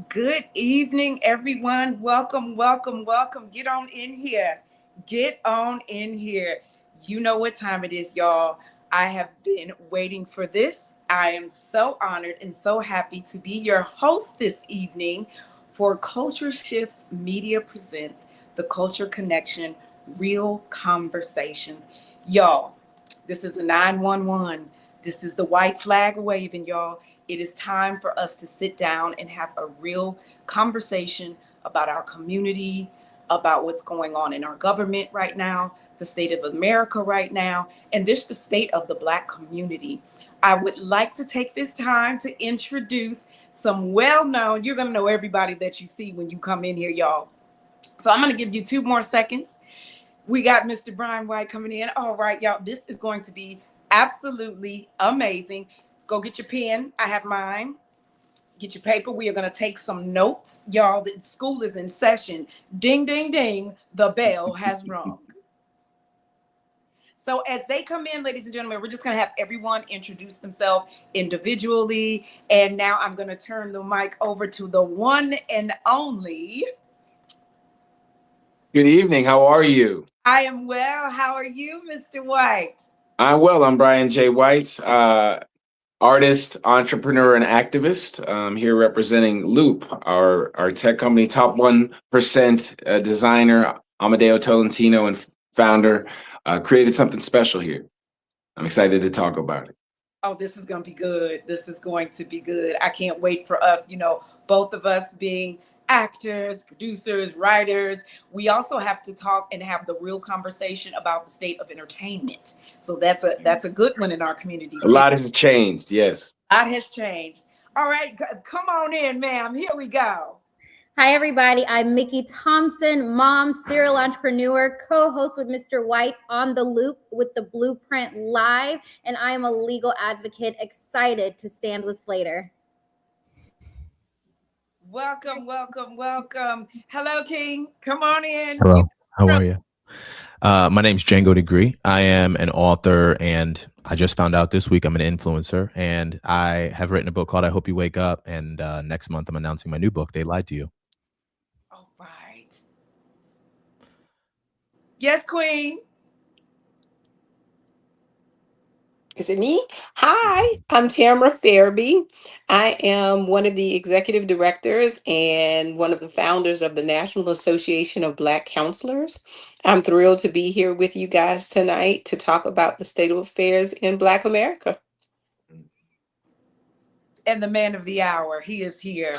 Good evening, everyone. Welcome, welcome, welcome. Get on in here. Get on in here. You know what time it is, y'all. I have been waiting for this. I am so honored and so happy to be your host this evening for Culture Shifts Media Presents The Culture Connection Real Conversations. Y'all, this is a 911. This is the white flag waving, y'all. It is time for us to sit down and have a real conversation about our community, about what's going on in our government right now, the state of America right now, and this the state of the Black community. I would like to take this time to introduce some well-known, you're going to know everybody that you see when you come in here, y'all. So I'm going to give you 2 more seconds. We got Mr. Brian White coming in. All right, y'all, this is going to be absolutely amazing. Go get your pen. I have mine. Get your paper. We are going to take some notes. Y'all, the school is in session. Ding, ding, ding. The bell has rung. So as they come in, ladies and gentlemen, we're just going to have everyone introduce themselves individually. And now I'm going to turn the mic over to the one and only. Good evening. How are you? I am well. How are you, Mr. White? I'm well. I'm Brian J. White, artist, entrepreneur, and activist. I'm here representing Loop, our tech company, top 1% designer, Amadeo Tolentino, and founder. Created something special here. I'm excited to talk about it. Oh, this is going to be good. This is going to be good. I can't wait for us, both of us being actors, producers, writers. We also have to talk and have the real conversation about the state of entertainment. So that's a good one in our community too. A lot has changed, yes. A lot has changed. All right, come on in, ma'am. Here we go. Hi, everybody. I'm Miki Thompson, mom, serial entrepreneur, co-host with Mr. White on The Loop with the Blueprint Live, and I am a legal advocate excited to stand with Slater. Welcome, welcome, welcome. Hello, King. Come on in. Hello. How are you? My name's Django Degree. I am an author, and I just found out this week I'm an influencer, and I have written a book called I Hope You Wake Up, and next month I'm announcing my new book, They Lied to You. All right. Yes, Queen. Is it me? Hi, I'm Tamara Ferebee. I am one of the executive directors and one of the founders of the National Association of Black Counselors. I'm thrilled to be here with you guys tonight to talk about the state of affairs in Black America. And the man of the hour, he is here.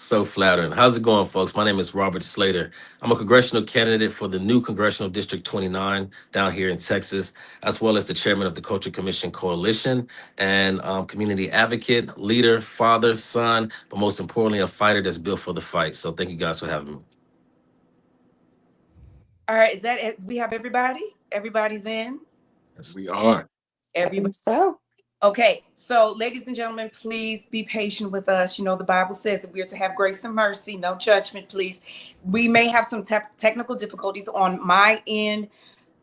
So flattering. How's it going, folks? My name is Robert Slater. I'm a congressional candidate for the new Congressional District 29 down here in Texas, as well as the chairman of the Culture Commission Coalition and community advocate, leader, father, son, but most importantly, a fighter that's built for the fight. So thank you guys for having me. All right, is that it? We have everybody? Everybody's in? Yes, we are. Everybody. So, Okay, so ladies and gentlemen, please be patient with us. The Bible says that we are to have grace and mercy, no judgment, please. We may have some technical difficulties on my end.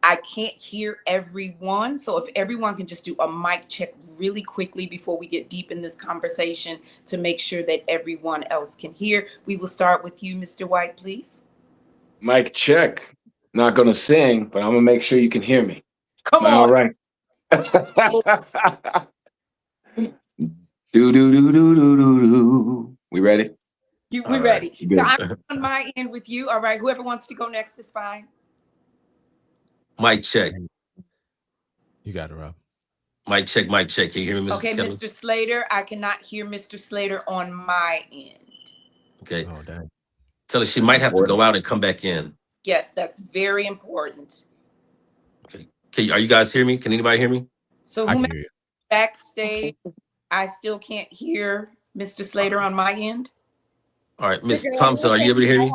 I can't hear everyone. So if everyone can just do a mic check really quickly before we get deep in this conversation to make sure that everyone else can hear. We will start with you, Mr. White, please. Mic check. Not going to sing, but I'm going to make sure you can hear me. Come on. All right. Do. We ready? We All ready. right, So I'm on my end with you. All right. Whoever wants to go next is fine. Mic check. You got it, Rob. Mic check, mic check. Can you hear me, Mr. Okay, Kelly? Mr. Slater, I cannot hear Mr. Slater on my end. Okay. Oh, dang. Tell her she might have to go out and come back in. Yes, that's very important. Okay. Are you guys hear me? Can anybody hear me? So I can whomever hear you. backstage, I still can't hear Mr. Slater on my end. All right, So, Miss Drea, Thompson, are you able to hear me?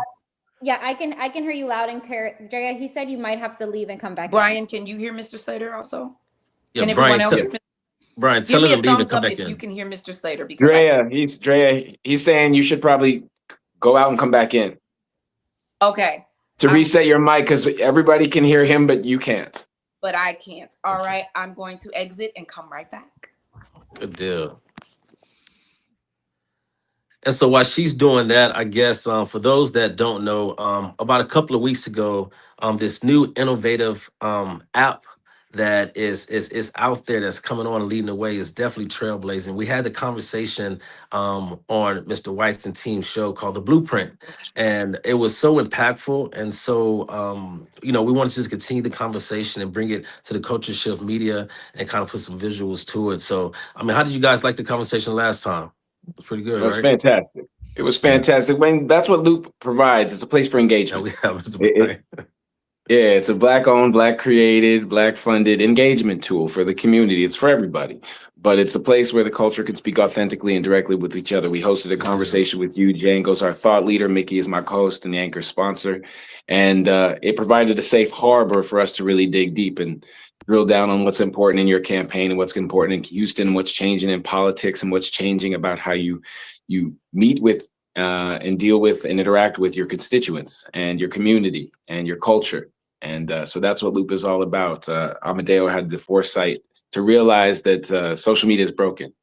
Yeah, I can hear you loud and clear. Drea, he said you might have to leave and come back. Brian, can you hear Mr. Slater also? Yeah, Can everyone Brian, else hear? Brian, Give tell me him a to leave and thumbs come up back if you in. can hear Mr. Slater, because I Drea, he's saying you should probably go out and come back in okay. to reset your mic, because everybody can hear him, but you can't. But I can't. All right, I'm going to exit and come right back. Good deal. And so while she's doing that, I guess for those that don't know, about a couple of weeks ago, this new innovative app that is out there that's coming on and leading the way is definitely trailblazing. We had the conversation on Mr. White's and team show called The Blueprint, and it was so impactful. And so, we want to just continue the conversation and bring it to the Culture Shift Media and kind of put some visuals to it. So, I mean, how did you guys like the conversation last time? It was pretty good, It was right? fantastic. It was fantastic. When that's what Loop provides. It's a place for engagement. Yeah, we have Mr. Brian. It's a Black-owned, Black-created, Black-funded engagement tool for the community. It's for everybody, but it's a place where the culture can speak authentically and directly with each other. We hosted a conversation with you. Django's our thought leader. Miki is my co-host and the anchor sponsor. And it provided a safe harbor for us to really dig deep and drill down on what's important in your campaign and what's important in Houston and what's changing in politics and what's changing about how you meet with and deal with and interact with your constituents and your community and your culture. And so that's what Loop is all about. Amadeo had the foresight to realize that social media is broken.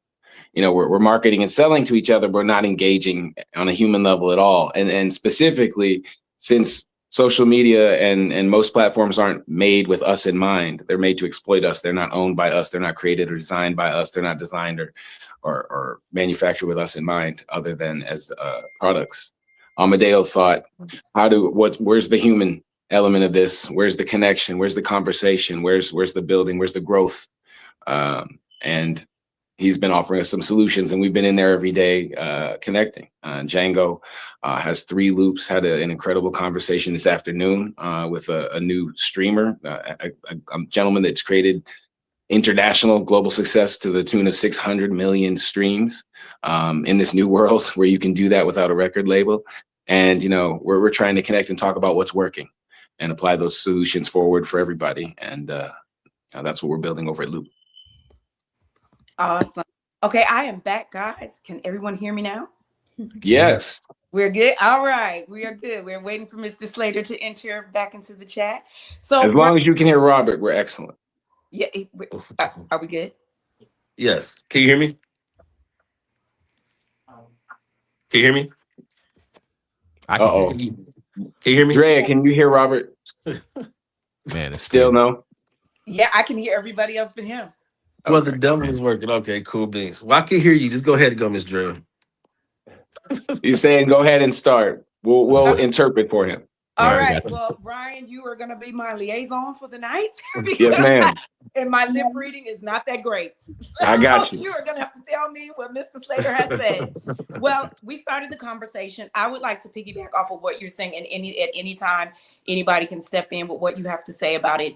We're marketing and selling to each other, but we're not engaging on a human level at all. And specifically, since social media and most platforms aren't made with us in mind, they're made to exploit us. They're not owned by us. They're not created or designed by us. They're not designed or manufactured with us in mind, other than as products. Amadeo thought, where's the human element of this? Where's the connection? Where's the conversation? Where's the building? Where's the growth? And he's been offering us some solutions, and we've been in there every day connecting. Django has 3 loops, had an incredible conversation this afternoon with a new streamer, a gentleman that's created international global success to the tune of 600 million streams in this new world where you can do that without a record label. And, we're trying to connect and talk about what's working and apply those solutions forward for everybody. And that's what we're building over at Loop. Awesome. Okay, I am back, guys. Can everyone hear me now? Yes. We're good. All right, we are good. We're waiting for Mr. Slater to enter back into the chat. So as long as you can hear Robert, we're excellent. Yeah, are we good? Yes. Can you hear me? Can you hear me? Uh-oh. Can you hear me? Drea, can you hear Robert? Man, it's Still no? Yeah, I can hear everybody else but him. Well, the devil is working. Okay, cool beans. Well, I can hear you. Just go ahead and go, Miss Drea. He's saying go ahead and start. We'll interpret for him. All right. Well, Brian, you are going to be my liaison for the night. Yes, ma'am. And my lip reading is not that great. So I got you. You are going to have to tell me what Mr. Slater has said. Well, we started the conversation. I would like to piggyback off of what you're saying, and at any time, anybody can step in with what you have to say about it.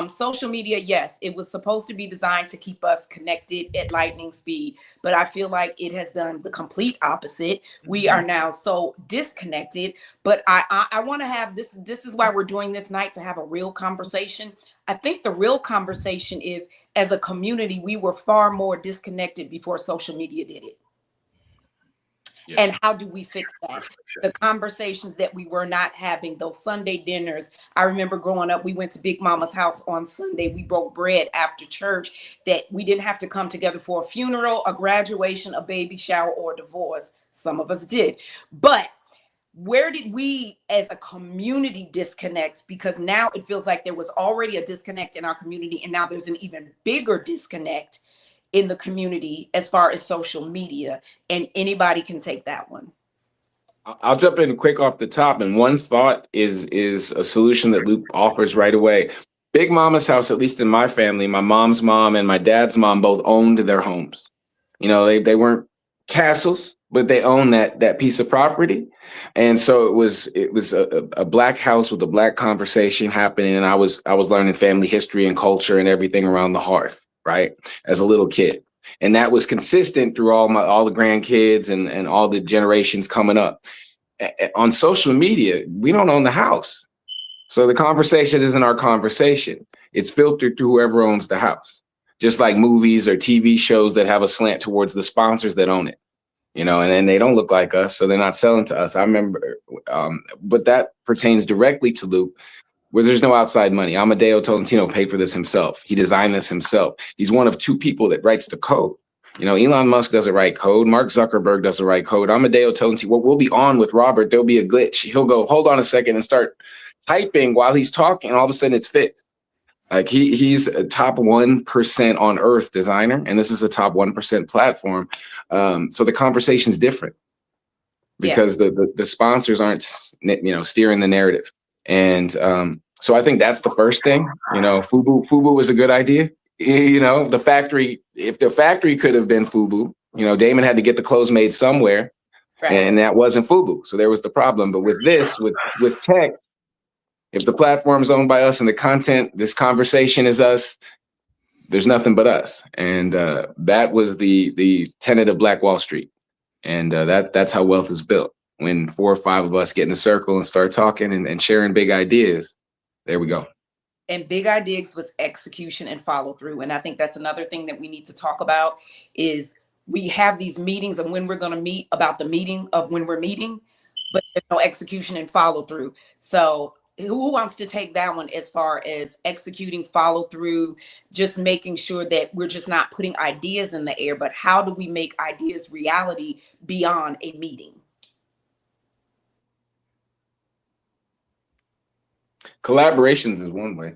Social media, yes, it was supposed to be designed to keep us connected at lightning speed, but I feel like it has done the complete opposite. We are now so disconnected, but I want to have this is why we're doing this night, to have a real conversation. I think the real conversation is, as a community, we were far more disconnected before social media did it. Yes. And how do we fix that? The conversations that we were not having, those Sunday dinners. I remember growing up, we went to Big Mama's house on Sunday. We broke bread after church, that we didn't have to come together for a funeral, a graduation, a baby shower, or a divorce. Some of us did. But where did we as a community disconnect? Because now it feels like there was already a disconnect in our community, and now there's an even bigger disconnect in the community as far as social media, and anybody can take that one. I'll jump in quick off the top, and one thought is a solution that Loop offers right away. Big Mama's house, at least in my family, my mom's mom and my dad's mom both owned their homes. They weren't castles, but they owned that piece of property. And so it was a Black house with a Black conversation happening, and I was learning family history and culture and everything around the hearth, right, as a little kid. And that was consistent through all the grandkids and all the generations coming up. On social media, we don't own the house. So the conversation isn't our conversation. It's filtered through whoever owns the house. Just like movies or TV shows that have a slant towards the sponsors that own it, and then they don't look like us, so they're not selling to us. I remember, but that pertains directly to Loop, where there's no outside money. Amedeo Tolentino paid for this himself. He designed this himself. He's one of 2 people that writes the code. Elon Musk doesn't write code. Mark Zuckerberg doesn't write code. Amedeo Tolentino, we'll be on with Robert. There'll be a glitch. He'll go, hold on a second, and start typing while he's talking, and all of a sudden it's fixed. Like he's a top 1% on earth designer, and this is a top 1% platform. So the conversation's different because the sponsors aren't, steering the narrative. And so I think that's the first thing. Fubu was a good idea. The factory, if the factory could have been Fubu, Damon had to get the clothes made somewhere, right, and that wasn't Fubu. So there was the problem. But with this, with tech, if the platform's owned by us and the content, this conversation is us, there's nothing but us. And that was the tenet of Black Wall Street. And that's how wealth is built. When 4 or 5 of us get in a circle and start talking and sharing big ideas, there we go. And big ideas with execution and follow through. And I think that's another thing that we need to talk about is we have these meetings and when we're going to meet about the meeting of when we're meeting, but there's no execution and follow through. So who wants to take that one as far as executing, follow through, just making sure that we're just not putting ideas in the air, but how do we make ideas reality beyond a meeting? Collaborations is one way.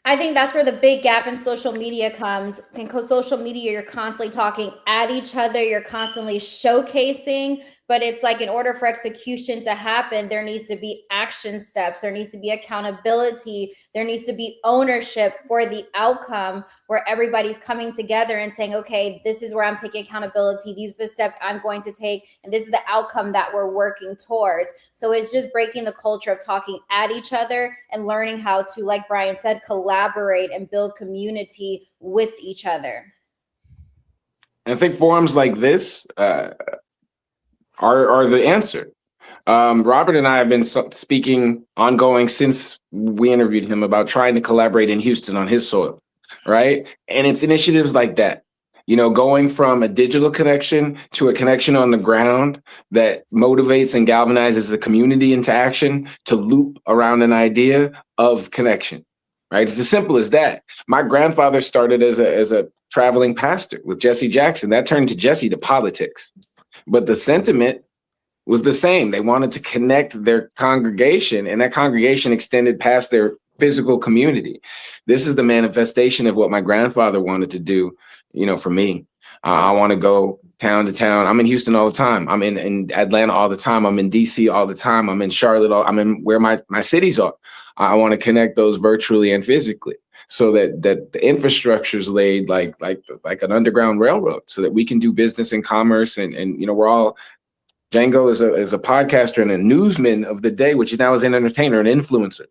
I think that's where the big gap in social media comes. In social media, you're constantly talking at each other, you're constantly showcasing, but it's like in order for execution to happen, there needs to be action steps, there needs to be accountability, there needs to be ownership for the outcome where everybody's coming together and saying, okay, this is where I'm taking accountability, these are the steps I'm going to take, and this is the outcome that we're working towards. So it's just breaking the culture of talking at each other and learning how to, like Brian said, collaborate and build community with each other. I think forums like this are the answer. Robert and I have been speaking ongoing since we interviewed him about trying to collaborate in Houston on his soil, right? And it's initiatives like that, going from a digital connection to a connection on the ground that motivates and galvanizes the community into action to loop around an idea of connection, right? It's as simple as that. My grandfather started as a traveling pastor with Jesse Jackson. That turned to politics. But the sentiment was the same. They wanted to connect their congregation, and that congregation extended past their physical community. This is the manifestation of what my grandfather wanted to do, for me. I want to go town to town. I'm in Houston all the time. I'm in Atlanta all the time. I'm in DC all the time. I'm in Charlotte. I'm in where my cities are. I want to connect those virtually and physically, so that the infrastructure is laid like an underground railroad, so that we can do business and commerce. And we're all, Django is a podcaster and a newsman of the day, which now is an entertainer, an influencer.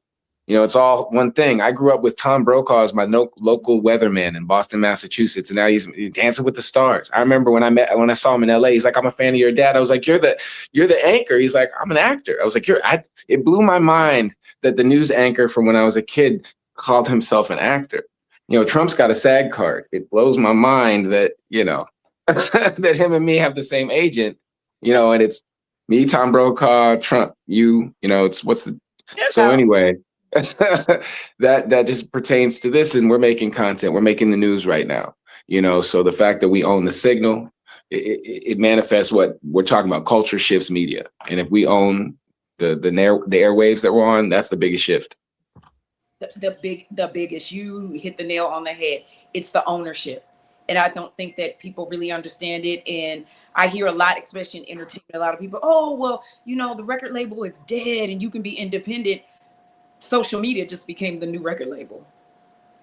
It's all one thing. I grew up with Tom Brokaw as my local weatherman in Boston, Massachusetts, and now he's Dancing with the Stars. I remember when I saw him in LA, he's like, "I'm a fan of your dad." I was like, "You're the anchor." He's like, "I'm an actor." I was like, it blew my mind that the news anchor from when I was a kid called himself an actor. Trump's got a SAG card. It blows my mind that, that him and me have the same agent, and it's me, Tom Brokaw, Trump, so anyway, that just pertains to this, and we're making content. We're making the news right now, so the fact that we own the signal, it manifests what we're talking about. Culture shifts media. And if we own the airwaves that we're on, that's the biggest shift. The biggest, you hit the nail on the head. It's the ownership. And I don't think that people really understand it. And I hear a lot, especially in entertainment, a lot of people, oh, well, the record label is dead and you can be independent. Social media just became the new record label.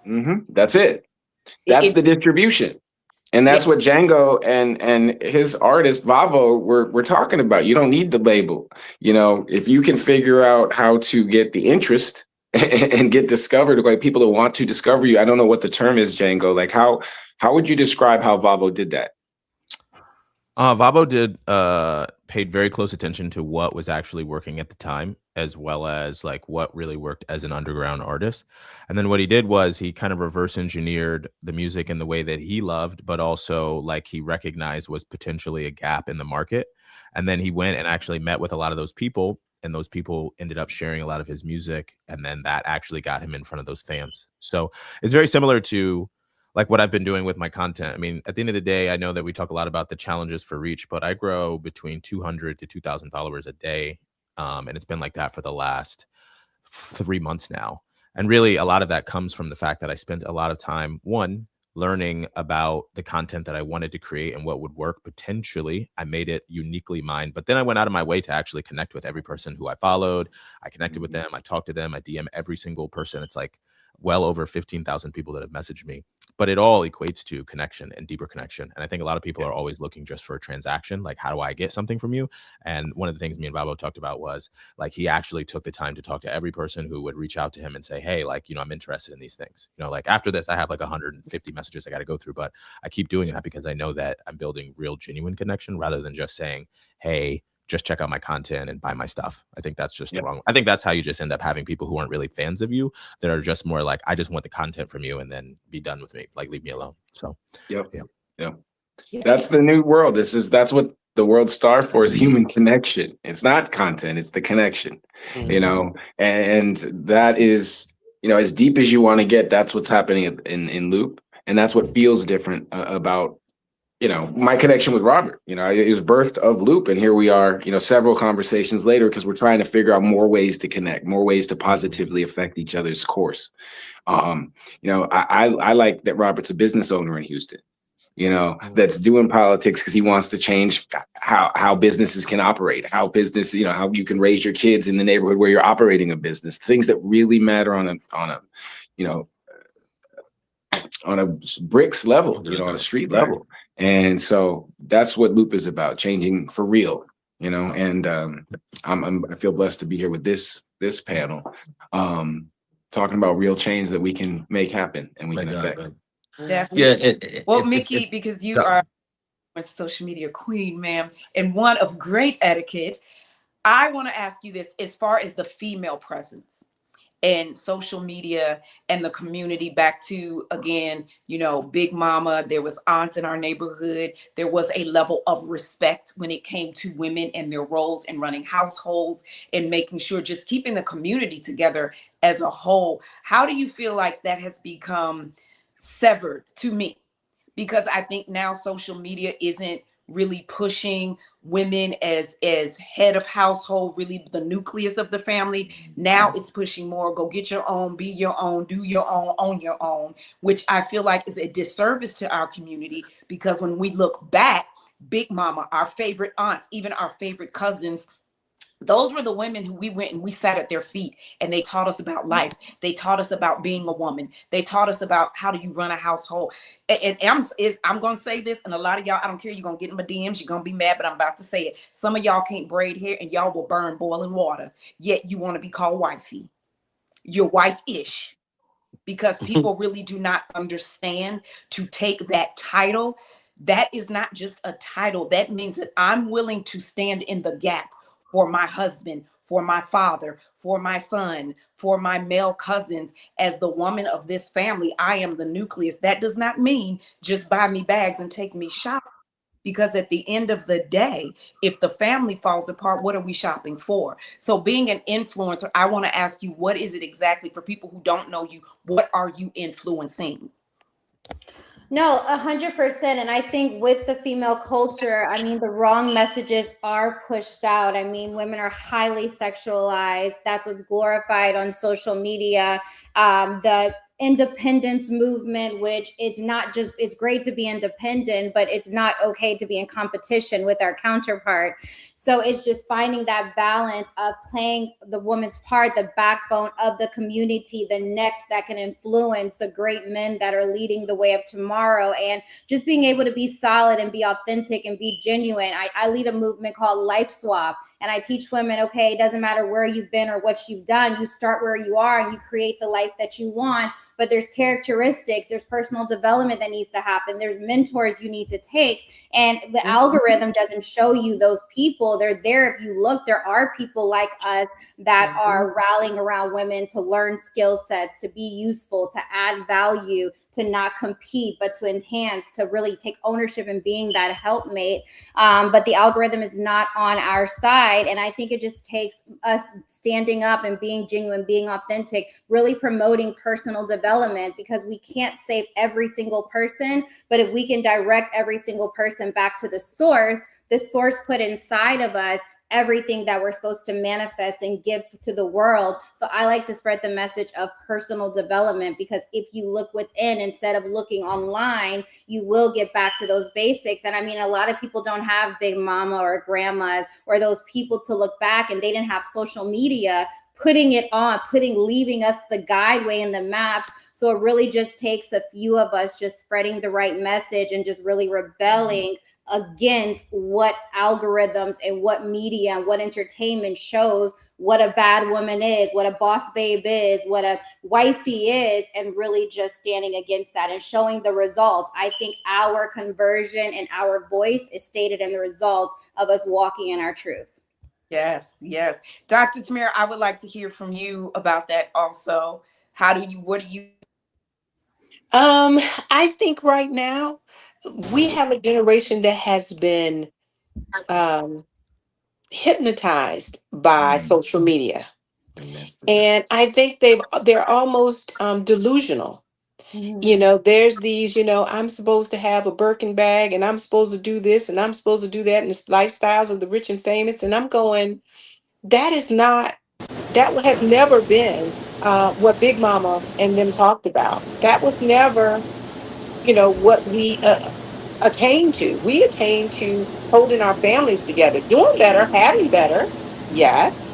Mm-hmm. That's it. That's the distribution. And that's what Django and his artist Vavo were talking about. You don't need the label. If you can figure out how to get the interest and get discovered, like people who want to discover you. I don't know what the term is, Django. Like how would you describe how Vavo did that? Vavo paid very close attention to what was actually working at the time, as well as like what really worked as an underground artist. And then what he did was he kind of reverse engineered the music in the way that he loved, but also like he recognized was potentially a gap in the market. And then he went and actually met with a lot of those people, and those people ended up sharing a lot of his music. And then that actually got him in front of those fans. So it's very similar to like what I've been doing with my content. I mean, at the end of the day, I know that we talk a lot about the challenges for reach, but I grow between 200 to 2,000 followers a day. And it's been like that for the last 3 months now. And really, a lot of that comes from the fact that I spent a lot of time, one, learning about the content that I wanted to create and what would work potentially. I made it uniquely mine, but then I went out of my way to actually connect with every person who I followed. I connected with them. I talked to them. I DM every single person. It's like well over 15,000 people that have messaged me, but it all equates to connection and deeper connection. And I think a lot of people are always looking just for a transaction. Like, how do I get something from you? And one of the things me and Vavo talked about was like, he actually took the time to talk to every person who would reach out to him and say, hey, like, you know, I'm interested in these things. You know, like after this, I have like 150 messages I got to go through, but I keep doing that because I know that I'm building real, genuine connection rather than just saying, hey, just check out my content and buy my stuff. I think that's just wrong. I think that's how you just end up having people who aren't really fans of you that are just more like, I just want the content from you and then be done with me. Like, leave me alone. So, yeah. That's the new world. That's what the world's starved for, is human connection. It's not content, it's the connection, you know, and that is, you know, as deep as you want to get, that's what's happening in Loop. And that's what feels different about, you know, my connection with Robert. You know, it was birthed of Loop, and here we are, you know, several conversations later, because we're trying to figure out more ways to connect, more ways to positively affect each other's course. You know, I like that Robert's a business owner in Houston, you know, that's doing politics because he wants to change how businesses can operate, how business, you know, how you can raise your kids in the neighborhood where you're operating a business, things that really matter on a, you know, on a bricks level, you know, on a street level. And so that's what Loop is about, changing for real, you know. And I feel blessed to be here with this panel, talking about real change that we can make happen and we can affect. Definitely. Yeah. Well, Miki, because you are a social media queen, ma'am, and one of great etiquette, I want to ask you this: as far as the female presence and social media and the community, back to, again, you know, Big Mama, there was aunts in our neighborhood. There was a level of respect when it came to women and their roles in running households and making sure, just keeping the community together as a whole. How do you feel like that has become severed to me? Because I think now social media isn't really pushing women as head of household, really the nucleus of the family. Now it's pushing more, go get your own, be your own, do your own, own your own, which I feel like is a disservice to our community. Because when we look back, Big Mama, our favorite aunts, even our favorite cousins, those were the women who we went and we sat at their feet, and they taught us about life. They taught us about being a woman. They taught us about how do you run a household. And I'm going to say this, and a lot of y'all, I don't care, you're going to get in my DMs, you're going to be mad, but I'm about to say it. Some of y'all can't braid hair and y'all will burn boiling water, yet you want to be called wifey. You're wife-ish, because people really do not understand to take that title. That is not just a title. That means that I'm willing to stand in the gap for my husband, for my father, for my son, for my male cousins. As the woman of this family, I am the nucleus. That does not mean just buy me bags and take me shopping. Because at the end of the day, if the family falls apart, what are we shopping for? So being an influencer, I want to ask you, what is it exactly, for people who don't know you, what are you influencing? No, 100%. And I think with the female culture, I mean, the wrong messages are pushed out. I mean, women are highly sexualized. That's what's glorified on social media. The independence movement, which it's not just, it's great to be independent, but it's not okay to be in competition with our counterpart. So it's just finding that balance of playing the woman's part, the backbone of the community, the neck that can influence the great men that are leading the way of tomorrow, and just being able to be solid and be authentic and be genuine. I lead a movement called Life Swap. And I teach women, okay, it doesn't matter where you've been or what you've done. You start where you are and you create the life that you want. But there's characteristics, there's personal development that needs to happen. There's mentors you need to take. And the algorithm doesn't show you those people. They're there. If you look, there are people like us that are rallying around women to learn skill sets, to be useful, to add value, to not compete, but to enhance, to really take ownership in being that helpmate. But the algorithm is not on our side. And I think it just takes us standing up and being genuine, being authentic, really promoting personal development, because we can't save every single person. But if we can direct every single person back to the source put inside of us everything that we're supposed to manifest and give to the world. So I like to spread the message of personal development, because if you look within instead of looking online, you will get back to those basics. And I mean, a lot of people don't have big mama or grandmas or those people to look back, and they didn't have social media putting it on, leaving us the guideway and the maps. So it really just takes a few of us just spreading the right message and just really rebelling against what algorithms and what media and what entertainment shows what a bad woman is, what a boss babe is, what a wifey is, and really just standing against that and showing the results. I think our conversion and our voice is stated in the results of us walking in our truth. Yes, yes. Dr. Tamara, I would like to hear from you about that also. What do you? I think right now we have a generation that has been um, hypnotized by social media, And that's the and I think they're almost delusional. You know, there's these, I'm supposed to have a Birkin bag, and I'm supposed to do this, and I'm supposed to do that, and it's lifestyles of the rich and famous, and I'm going, that is not, that would have never been what Big Mama and them talked about. That was never, what we attained to. We attained to holding our families together, doing better, having better, yes,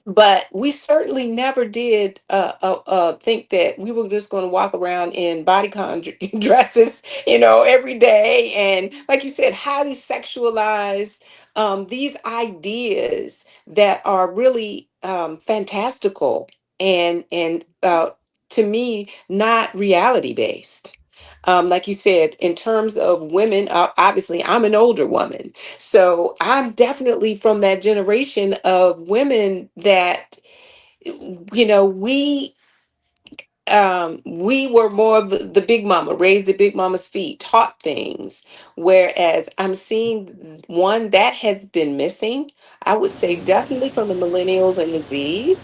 but we certainly never did think that we were just going to walk around in bodycon dresses, every day. And like you said, highly sexualized, these ideas that are really fantastical and to me, not reality based. Like you said, in terms of women, obviously, I'm an older woman. So I'm definitely from that generation of women that, we were more of the big mama, raised at big mama's feet, taught things. Whereas I'm seeing one that has been missing, I would say definitely from the millennials and the Zs,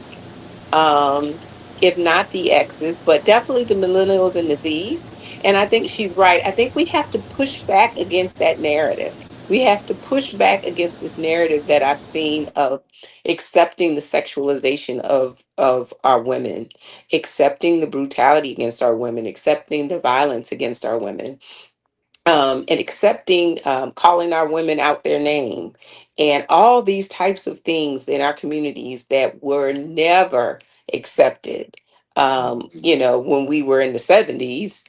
um, if not the X's, but definitely the millennials and the Z's. And I think she's right. I think we have to push back against that narrative. We have to push back against this narrative that I've seen of accepting the sexualization of our women, accepting the brutality against our women, accepting the violence against our women, and accepting, calling our women out their name, and all these types of things in our communities that were never accepted. When we were in the 70s,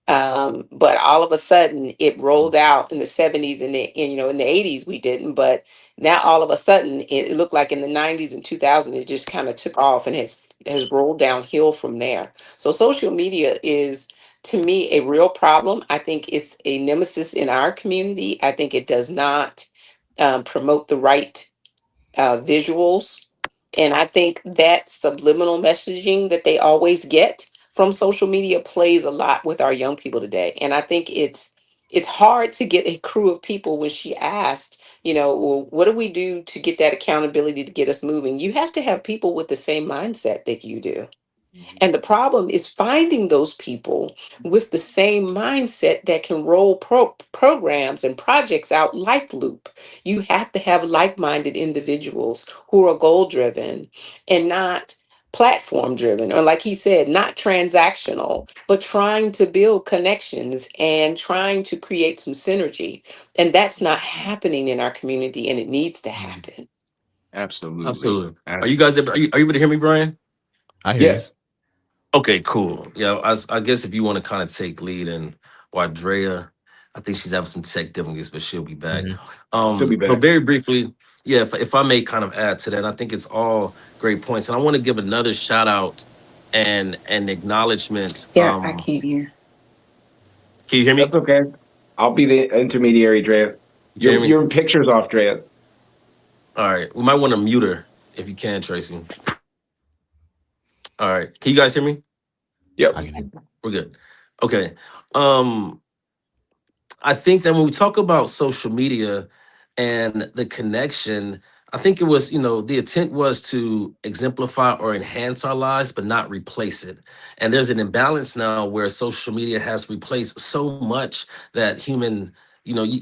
but all of a sudden it rolled out in the 70s in the 80s we didn't, but now all of a sudden it looked like in the 90s and 2000 it just kind of took off and has rolled downhill from there. So social media is, to me, a real problem. I think it's a nemesis in our community. I think it does not promote the right visuals. And I think that subliminal messaging that they always get from social media plays a lot with our young people today. And I think it's hard to get a crew of people when she asked, well, what do we do to get that accountability to get us moving? You have to have people with the same mindset that you do. And the problem is finding those people with the same mindset that can roll programs and projects out like Loop. You have to have like minded individuals who are goal driven and not platform driven, or like he said, not transactional, but trying to build connections and trying to create some synergy. And that's not happening in our community, and it needs to happen. absolutely. Absolutely. Are you guys able, are you able to hear me, Brian? I hear you. Yes. Okay, cool. Yeah, I guess if you want to kind of take lead in why Drea I think she's having some tech difficulties, but she'll be back. She'll be But back. very briefly, yeah, if I may kind of add to that, I think it's all great points. And I want to give another shout out and acknowledgement. Yeah, I can't hear. Can you hear me? That's okay. I'll be the intermediary, Drea. You can hear me? Your picture's off, Drea. All right. We might want to mute her if you can, Tracy. All right. Can you guys hear me? Yep. I can hear. We're good. Okay. I think that when we talk about social media and the connection, I think it was, the intent was to exemplify or enhance our lives, but not replace it. And there's an imbalance now where social media has replaced so much that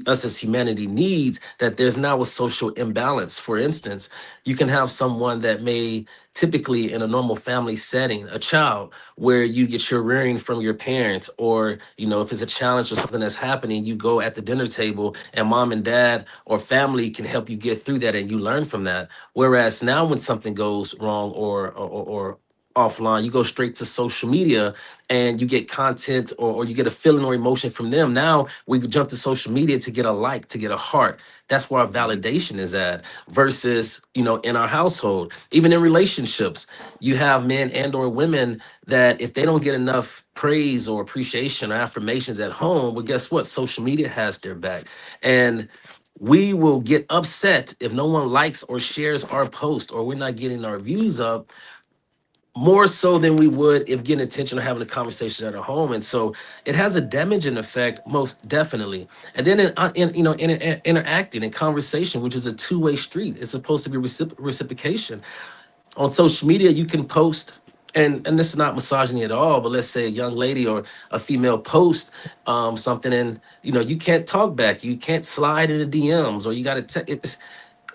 us as humanity needs, that there's now a social imbalance. For instance, you can have someone that may typically in a normal family setting, a child where you get your rearing from your parents, or, if it's a challenge or something that's happening, you go at the dinner table and mom and dad or family can help you get through that and you learn from that. Whereas now when something goes wrong or offline, you go straight to social media and you get content or you get a feeling or emotion from them. Now we jump to social media to get a like, to get a heart. That's where our validation is at versus, in our household, even in relationships, you have men and or women that if they don't get enough praise or appreciation or affirmations at home, well, guess what? Social media has their back. And we will get upset if no one likes or shares our post or we're not getting our views up, more so than we would if getting attention or having a conversation at our home. And so it has a damaging effect, most definitely. And then interacting in conversation, which is a two-way street. It's supposed to be reciprocation. On social media, you can post, and this is not misogyny at all, but let's say a young lady or a female post something, and you can't talk back, you can't slide into DMs, or you got to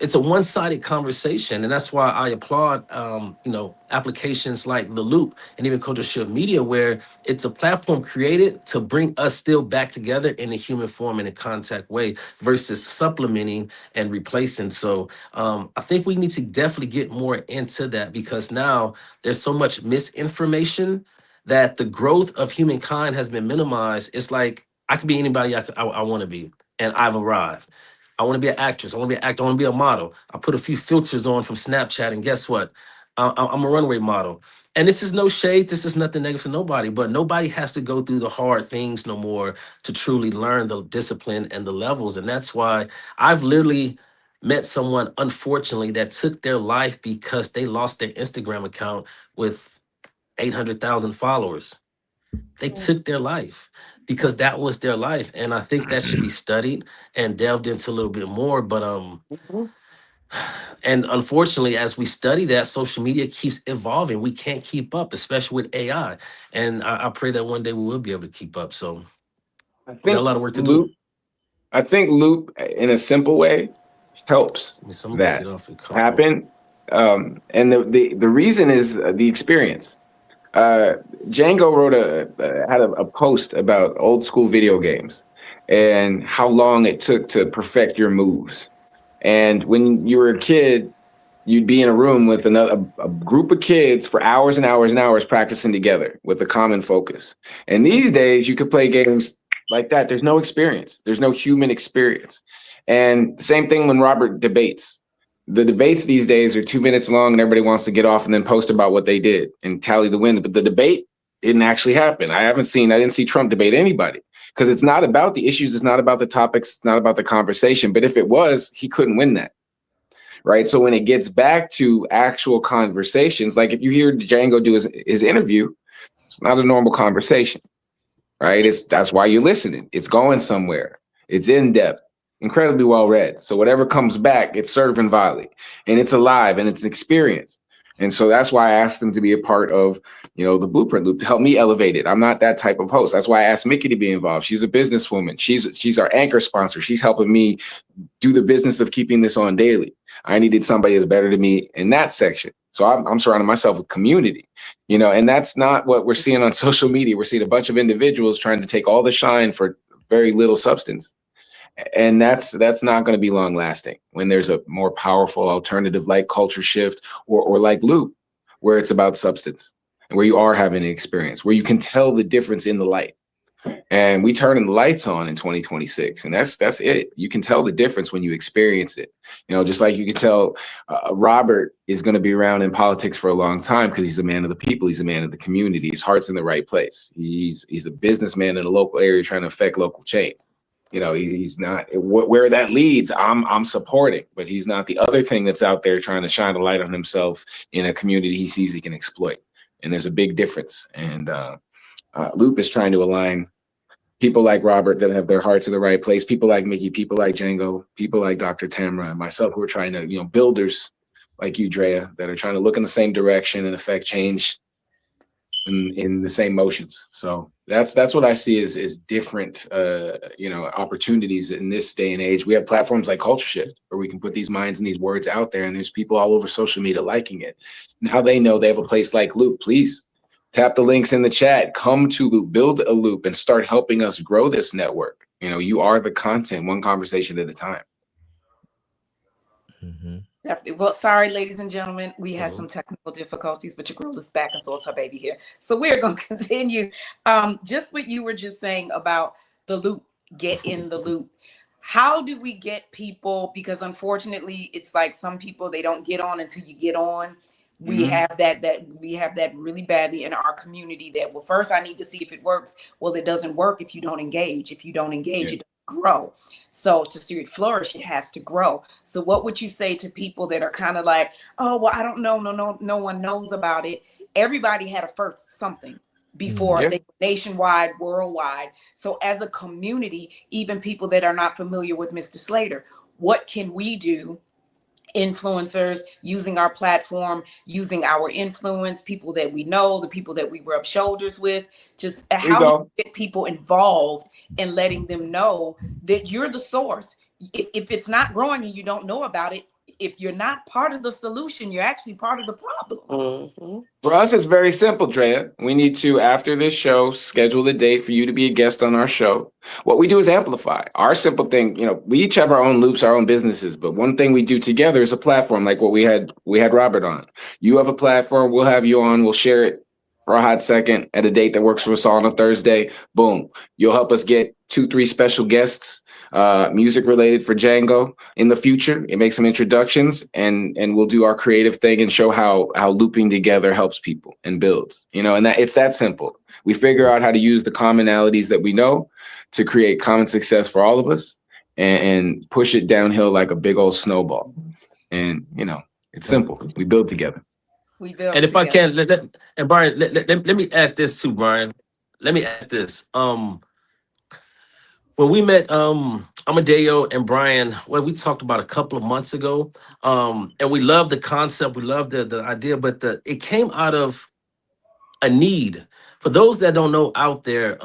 it's a one-sided conversation. And that's why I applaud applications like The Loop and even Culture Shift Media, where it's a platform created to bring us still back together in a human form, in a contact way, versus supplementing and replacing. So I think we need to definitely get more into that, because now there's so much misinformation that the growth of humankind has been minimized. It's like I could be anybody I want to be, and I've arrived. I want to be an actress. I want to be an actor. I want to be a model. I put a few filters on from Snapchat, and guess what? I'm a runway model. And this is no shade. This is nothing negative to nobody, but nobody has to go through the hard things no more to truly learn the discipline and the levels. And that's why I've literally met someone, unfortunately, that took their life because they lost their Instagram account with 800,000 followers. They took their life because that was their life. And I think that should be studied and delved into a little bit more. But and unfortunately, as we study that, social media keeps evolving. We can't keep up, especially with AI. And I pray that one day we will be able to keep up. So we got a lot of work to do. I think Loop, in a simple way, helps that happen. And the reason is the experience. Django had a post about old school video games and how long it took to perfect your moves. And when you were a kid, you'd be in a room with a group of kids for hours and hours and hours practicing together with a common focus. And these days you could play games like that. There's no experience. There's no human experience. And the same thing when Robert debates. The debates these days are 2 minutes long and everybody wants to get off and then post about what they did and tally the wins. But the debate didn't actually happen. I didn't see Trump debate anybody, because it's not about the issues. It's not about the topics. It's not about the conversation. But if it was, he couldn't win that. Right. So when it gets back to actual conversations, like if you hear Django do his interview, it's not a normal conversation. Right. That's why you're listening. It's going somewhere. It's in depth. Incredibly well read. So whatever comes back, it's servant volley, and it's alive, and it's an experience. And so that's why I asked him to be a part of, the Blueprint Loop, to help me elevate it. I'm not that type of host. That's why I asked Miki to be involved. She's a businesswoman. She's our anchor sponsor. She's helping me do the business of keeping this on daily. I needed somebody that's better than me in that section. So I'm surrounding myself with community, and that's not what we're seeing on social media. We're seeing a bunch of individuals trying to take all the shine for very little substance. And that's not going to be long lasting when there's a more powerful alternative like Culture Shift or like Loop, where it's about substance and where you are having an experience, where you can tell the difference in the light. and we turning the lights on in 2026, and that's it. You can tell the difference when you experience it. Just like you can tell Robert is going to be around in politics for a long time because he's a man of the people. He's a man of the community. His heart's in the right place. He's a businessman in a local area trying to affect local change. He's not where that leads. I'm supporting, but he's not the other thing that's out there trying to shine a light on himself in a community he sees he can exploit. And there's a big difference. And Loop is trying to align people like Robert that have their hearts in the right place, people like Miki, people like Django, people like Dr. Tamara and myself, who are trying to, builders like you, Drea, that are trying to look in the same direction and affect change in the same motions. So that's what I see as different, opportunities in this day and age. We have platforms like Culture Shift where we can put these minds and these words out there, and there's people all over social media liking it. Now they know they have a place like Loop. Please tap the links in the chat, come to Loop, build a Loop, and start helping us grow this network. You are the content, one conversation at a time. Mm-hmm. Well, sorry, ladies and gentlemen, we had some technical difficulties, but your girl is back, and so is her baby here. So we're going to continue. Just what you were just saying about the loop, get in the loop. How do we get people? Because unfortunately, it's like some people, they don't get on until you get on. We have that really badly in our community that, well, first I need to see if it works. Well, it doesn't work if you don't engage. If you don't engage, it doesn't grow. So to see it flourish, it has to grow. So what would you say to people that are kind of like, oh, well, I don't know. No one knows about it. Everybody had a first something before they were nationwide, worldwide. So as a community, even people that are not familiar with Mr. Slater, what can we do? Influencers, using our platform, using our influence, people that we know, the people that we rub shoulders with, just how do you get people involved and letting them know that you're the source. If it's not growing and you don't know about it, if you're not part of the solution, you're actually part of the problem. For us, it's very simple, Drea. We need to, after this show, schedule the date for you to be a guest on our show. What we do is amplify. Our simple thing, we each have our own loops, our own businesses, but one thing we do together is a platform like what we had Robert on. You have a platform, we'll have you on, we'll share it for a hot second at a date that works for us all on a Thursday. Boom. You'll help us get 2-3 special guests, music related for Django in the future. It makes some introductions, and we'll do our creative thing and show how looping together helps people and builds, and that it's that simple. We figure out how to use the commonalities that we know to create common success for all of us and push it downhill like a big old snowball. And, it's simple. We build together. And if I can, and Brian, let me add this too, Brian. Let me add this. When we met Amadeo and Brian, we talked about a couple of months ago, and we loved the concept, we loved the idea, but it came out of a need. For those that don't know out there,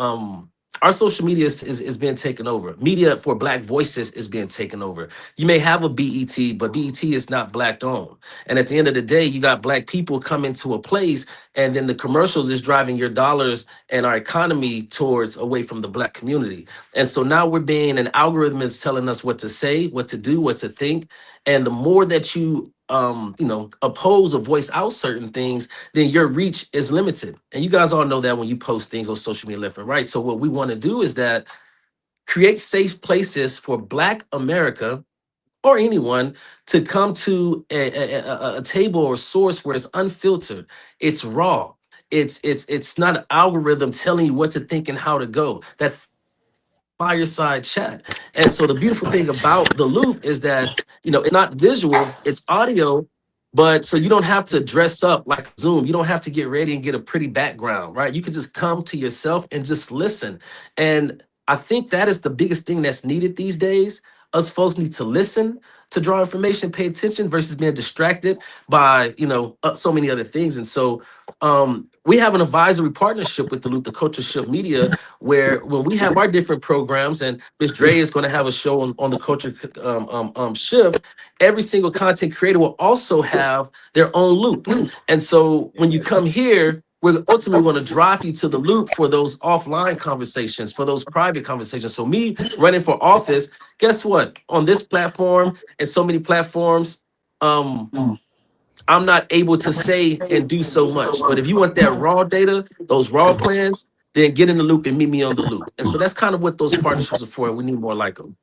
our social media is being taken over. Media for Black voices is being taken over. You may have a BET, but BET is not Black owned. And at the end of the day, you got Black people come into a place, and then the commercials is driving your dollars and our economy towards away from the Black community. And so now an algorithm is telling us what to say, what to do, what to think. And the more that you oppose or voice out certain things, then your reach is limited. And you guys all know that when you post things on social media left and right. So what we want to do is that create safe places for Black America or anyone to come to a table or source where it's unfiltered, it's raw, it's not an algorithm telling you what to think and how to go. That fireside chat. And so the beautiful thing about the loop is that, it's not visual, it's audio, but so you don't have to dress up like Zoom. You don't have to get ready and get a pretty background, right? You can just come to yourself and just listen. And I think that is the biggest thing that's needed these days. Us folks need to listen to draw information, pay attention versus being distracted by, so many other things. And so we have an advisory partnership with the Loop, the Culture Shift Media, where when we have our different programs, and Ms. Dre is going to have a show on the Culture Shift, every single content creator will also have their own loop. And so when you come here, we're ultimately going to drive you to the loop for those offline conversations, for those private conversations. So me running for office, guess what? On this platform and so many platforms, I'm not able to say and do so much. But if you want that raw data, those raw plans, then get in the loop and meet me on the loop. And so that's kind of what those partnerships are for. And we need more like them.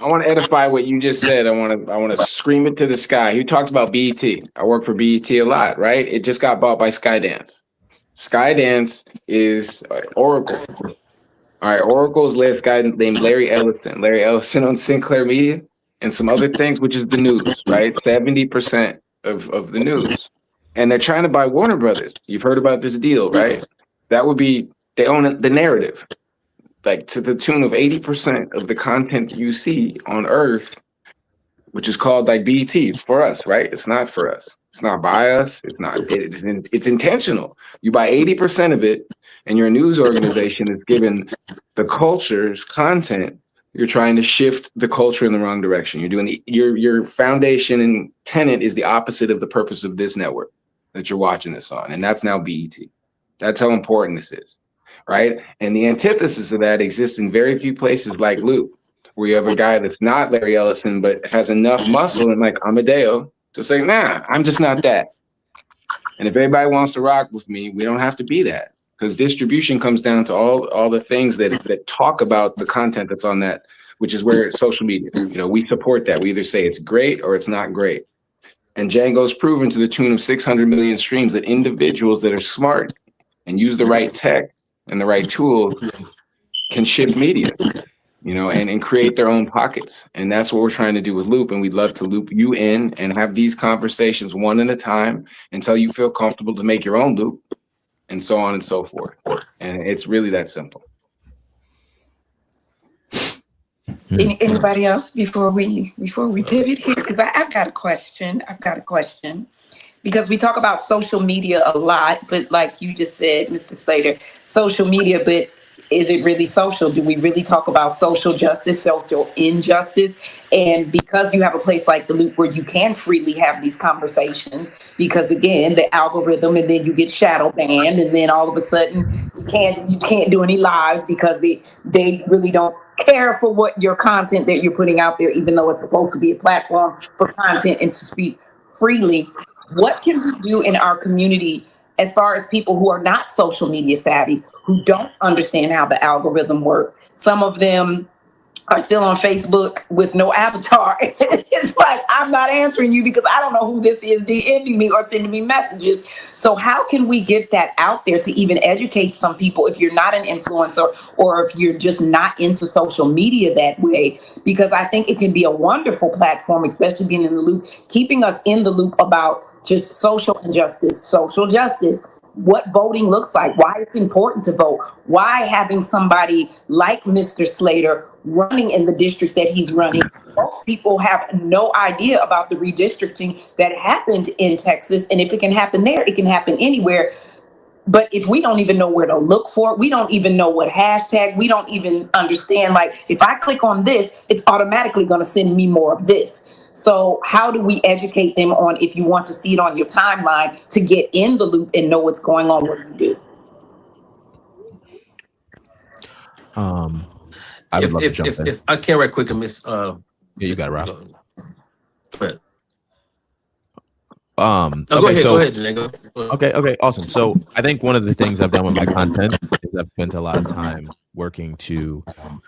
I want to edify what you just said. I want to scream it to the sky. You talked about BET. I work for BET a lot, right? It just got bought by Skydance. Skydance is Oracle. All right, Oracle's led guy named Larry Ellison on Sinclair Media and some other things, which is the news, right? 70% of the news. And they're trying to buy Warner Brothers. You've heard about this deal, right? That would be, they own the narrative, like to the tune of 80% of the content you see on Earth, which is called like BET. It's for us, right? It's not for us. It's not by us. It's intentional. You buy 80% of it, and your news organization is given the culture's content. You're trying to shift the culture in the wrong direction. You're doing your foundation and tenet is the opposite of the purpose of this network that you're watching this on, and that's now BET. That's how important this is, right? And the antithesis of that exists in very few places like Loop, where you have a guy that's not Larry Ellison, but has enough muscle and like Amadeo to say, nah, I'm just not that. And if everybody wants to rock with me, we don't have to be that, because distribution comes down to all the things that talk about the content that's on that, which is where social media, we support that. We either say it's great or it's not great. And Django's proven to the tune of 600 million streams that individuals that are smart and use the right tech and the right tools can shift media, and create their own pockets. And that's what we're trying to do with Loop. And we'd love to loop you in and have these conversations one at a time until you feel comfortable to make your own loop, and so on and so forth. And it's really that simple. Anybody else before we pivot here? Because I've got a question. Because we talk about social media a lot, but like you just said, Mr. Slater, social media, but is it really social? Do we really talk about social justice, social injustice? And because you have a place like the Loop where you can freely have these conversations, because again, the algorithm, and then you get shadow banned, and then all of a sudden you can't do any lives because they really don't care for what your content that you're putting out there, even though it's supposed to be a platform for content and to speak freely. What can we do in our community as far as people who are not social media savvy, who don't understand how the algorithm works? Some of them are still on Facebook with no avatar. It's like, I'm not answering you because I don't know who this is DMing me or sending me messages. So how can we get that out there to even educate some people if you're not an influencer or if you're just not into social media that way? Because I think it can be a wonderful platform, especially being in the loop, keeping us in the loop about just social injustice, social justice, what voting looks like, why it's important to vote, why having somebody like Mr. Slater running in the district that he's running. Most people have no idea about the redistricting that happened in Texas. And if it can happen there, it can happen anywhere. But if we don't even know where to look for it, we don't even know what hashtag, we don't even understand, like, if I click on this, it's automatically going to send me more of this. So how do we educate them on, if you want to see it on your timeline, to get in the loop and know what's going on, what you do? I would love to jump in. If I can right quick and miss Yeah, you got it, Rob. Go ahead. Go ahead, Django. Okay, awesome. So I think one of the things I've done with my content is I've spent a lot of time working to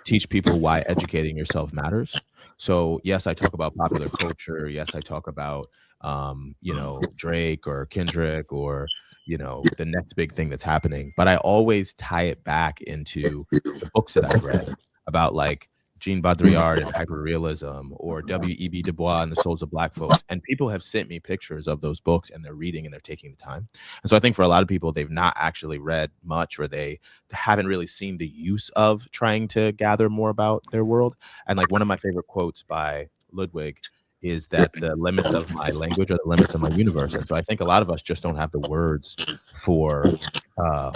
teach people why educating yourself matters. So yes, I talk about popular culture. Yes, I talk about Drake or Kendrick or the next big thing that's happening. But I always tie it back into the books that I've read about, like, Jean Baudrillard and hyperrealism, or W.E.B. Du Bois and the Souls of Black Folks. And people have sent me pictures of those books, and they're reading and they're taking the time. And so I think for a lot of people, they've not actually read much, or they haven't really seen the use of trying to gather more about their world. And like, one of my favorite quotes by Ludwig is that the limits of my language are the limits of my universe. And so I think a lot of us just don't have the words for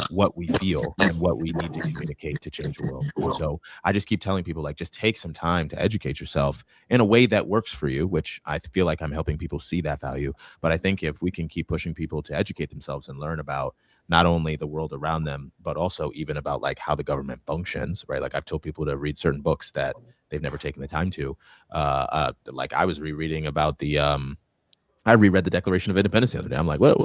what we feel and what we need to communicate to change the world. And so I just keep telling people, like, just take some time to educate yourself in a way that works for you, which I feel like I'm helping people see that value. But I think if we can keep pushing people to educate themselves and learn about not only the world around them, but also even about, like, how the government functions, right? Like, I've told people to read certain books that they've never taken the time to. Like, I was rereading about the I reread the Declaration of Independence the other day. I'm like, what?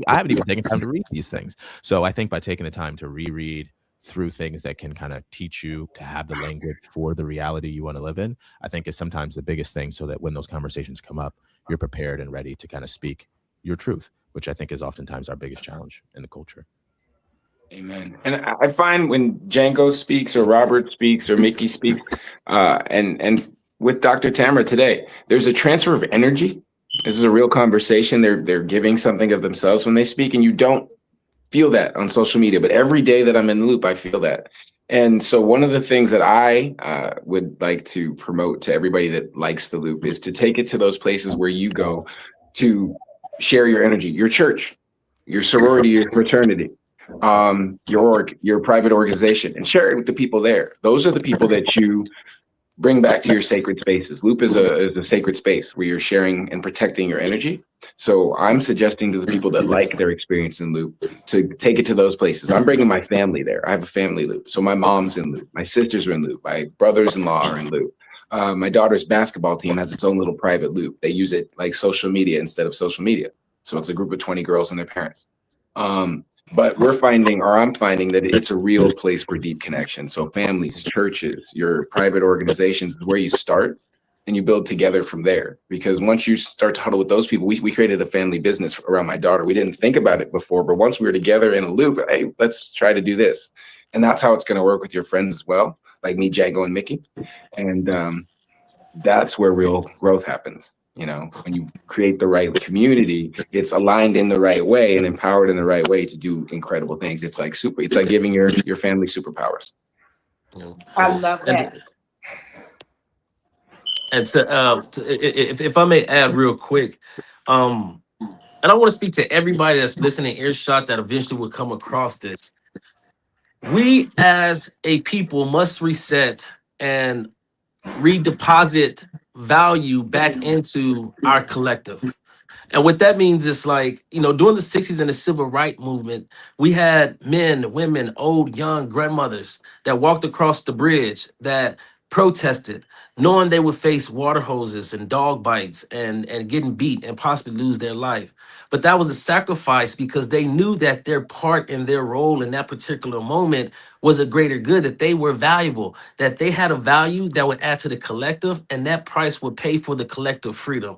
I haven't even taken time to read these things. So I think by taking the time to reread through things that can kind of teach you to have the language for the reality you want to live in, I think is sometimes the biggest thing, so that when those conversations come up, you're prepared and ready to kind of speak your truth, which I think is oftentimes our biggest challenge in the culture. Amen. And I find when Django speaks or Robert speaks or Miki speaks, and with Dr. Tamara today, there's a transfer of energy. This is a real conversation. They're giving something of themselves when they speak, and you don't feel that on social media. But every day that I'm in the loop, I feel that. And so one of the things that I would like to promote to everybody that likes the loop is to take it to those places where you go to share your energy, your church, your sorority, your fraternity, your private organization, and share it with the people there. Those are the people that you bring back to your sacred spaces. Loop is a sacred space where you're sharing and protecting your energy. So I'm suggesting to the people that like their experience in Loop to take it to those places. I'm bringing my family there. I have a family Loop. So my mom's in Loop. My sisters are in Loop. My brothers-in-law are in Loop. My daughter's basketball team has its own little private Loop. They use it like social media instead of social media. So it's a group of 20 girls and their parents. But I'm finding that it's a real place for deep connection. So families, churches, your private organizations is where you start, and you build together from there. Because once you start to huddle with those people, we created a family business around my daughter. We didn't think about it before, but once we were together in a loop, hey, let's try to do this. And that's how it's going to work with your friends as well, like me, Django, and Miki. And that's where real growth happens. You know, when you create the right community, it's aligned in the right way and empowered in the right way to do incredible things. It's like giving your family superpowers. I love that. And if I may add real quick, and I want to speak to everybody that's listening earshot that eventually will come across this. We as a people must reset and redeposit value back into our collective. And what that means is, like, during the 60s and the civil rights movement, we had men, women, old, young, grandmothers that walked across the bridge that protested, knowing they would face water hoses and dog bites and getting beat and possibly lose their life. But that was a sacrifice because they knew that their part and their role in that particular moment was a greater good, that they were valuable, that they had a value that would add to the collective, and that price would pay for the collective freedom.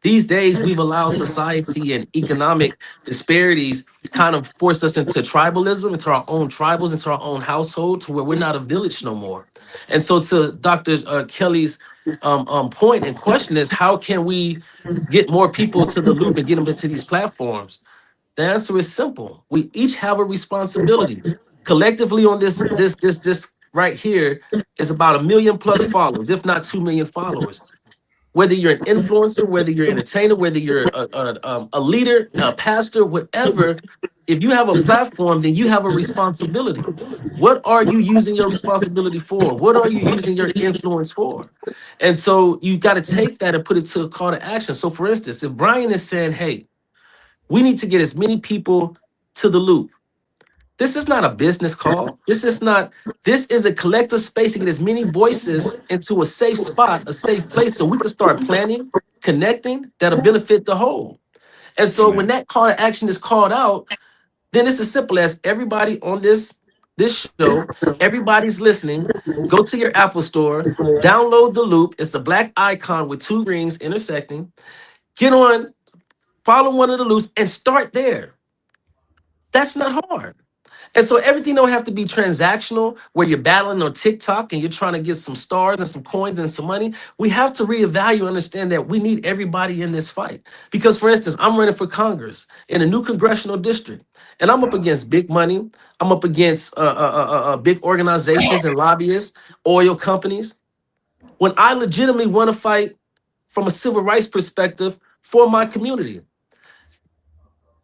These days, we've allowed society and economic disparities kind of force us into tribalism, into our own tribals, into our own household, to where we're not a village no more. And so, to Dr. Kelly's point and question is, how can we get more people to the loop and get them into these platforms? The answer is simple. We each have a responsibility. Collectively on this right here is about 1 million plus followers, if not 2 million followers. Whether you're an influencer, whether you're an entertainer, whether you're a leader, a pastor, whatever, if you have a platform, then you have a responsibility. What are you using your responsibility for? What are you using your influence for? And so you got to take that and put it to a call to action. So for instance, if Brian is saying, hey, we need to get as many people to the loop. This is not a business call. This is a collective space to get as many voices into a safe spot, a safe place, so we can start planning, connecting, that'll benefit the whole. And so when that call to action is called out, then it's as simple as everybody on this show, everybody's listening, go to your Apple store, download the loop. It's a black icon with 2 rings intersecting. Get on, follow one of the loops, and start there. That's not hard. And so everything don't have to be transactional where you're battling on TikTok and you're trying to get some stars and some coins and some money. We have to reevaluate and understand that we need everybody in this fight. Because, for instance, I'm running for Congress in a new congressional district, and I'm up against big money. I'm up against big organizations and lobbyists, oil companies. When I legitimately want to fight from a civil rights perspective for my community.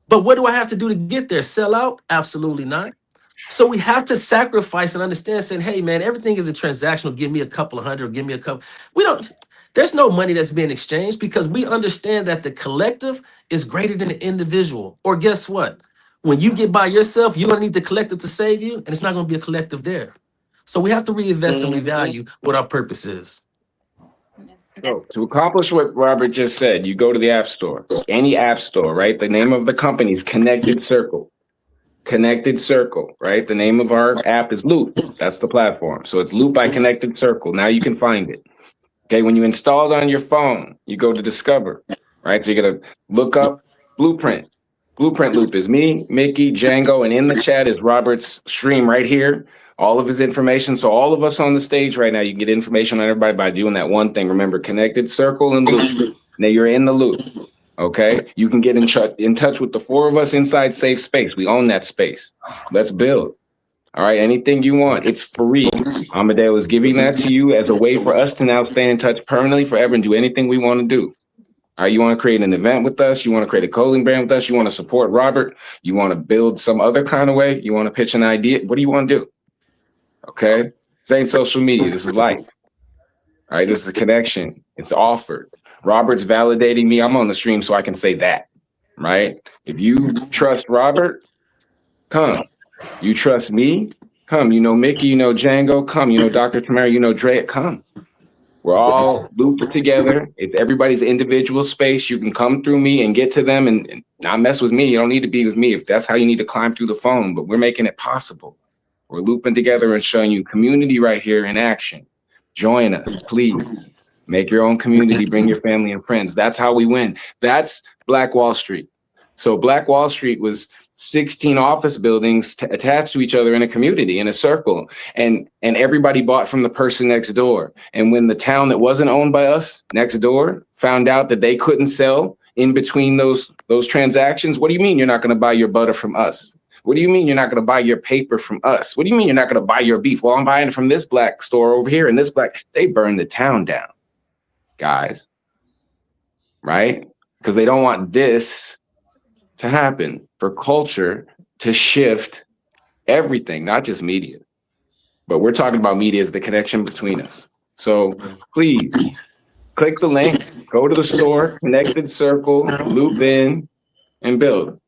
But what do I have to do to get there? Sell out? Absolutely not. So we have to sacrifice and understand, saying, hey, man, everything is a transactional. Give me a couple of hundred, give me a couple. There's no money that's being exchanged because we understand that the collective is greater than the individual. Or guess what? When you get by yourself, you're going to need the collective to save you, and it's not going to be a collective there. So we have to reinvest and revalue what our purpose is. So to accomplish what Robert just said, you go to the App Store, any App Store, right? The name of the company is Connected Circle. Connected Circle, right? The name of our app is Loop. That's the platform. So it's Loop by Connected Circle. Now you can find it. Okay, when you install it on your phone, you go to Discover, right? So you're gonna look up Blueprint. Blueprint Loop is me, Miki, Django, and in the chat is Robert's stream right here. All of his information. So all of us on the stage right now, you can get information on everybody by doing that one thing. Remember, Connected Circle and Loop. Now you're in the loop. Okay, you can get in touch with the four of us inside Safe Space. We own that space. Let's build. All right, anything you want, it's free. Amadeo is giving that to you as a way for us to now stay in touch permanently forever and do anything we want to do. All right, you want to create an event with us, you want to create a clothing brand with us, you want to support Robert, you want to build some other kind of way, you want to pitch an idea, what do you want to do? Okay, this ain't social media, this is life. All right, this is a connection, it's offered. Robert's validating me, I'm on the stream so I can say that, right? If you trust Robert, come. You trust me, come. You know Miki, you know Django, come. You know Dr. Tamara, you know Drea, come. We're all looped together. It's everybody's individual space. You can come through me and get to them and not mess with me. You don't need to be with me if that's how you need to climb through the phone, but we're making it possible. We're looping together and showing you community right here in action. Join us, please. Make your own community, bring your family and friends. That's how we win. That's Black Wall Street. So Black Wall Street was 16 office buildings attached to each other in a community, in a circle. And everybody bought from the person next door. And when the town that wasn't owned by us next door found out that they couldn't sell in between those transactions, what do you mean you're not going to buy your butter from us? What do you mean you're not going to buy your paper from us? What do you mean you're not going to buy your beef? Well, I'm buying it from this black store over here and this black. They burned the town down, guys, right? Because they don't want this to happen, for culture to shift everything, not just media. But we're talking about media as the connection between us. So please click the link, go to the store, Connected Circle, loop in, and build.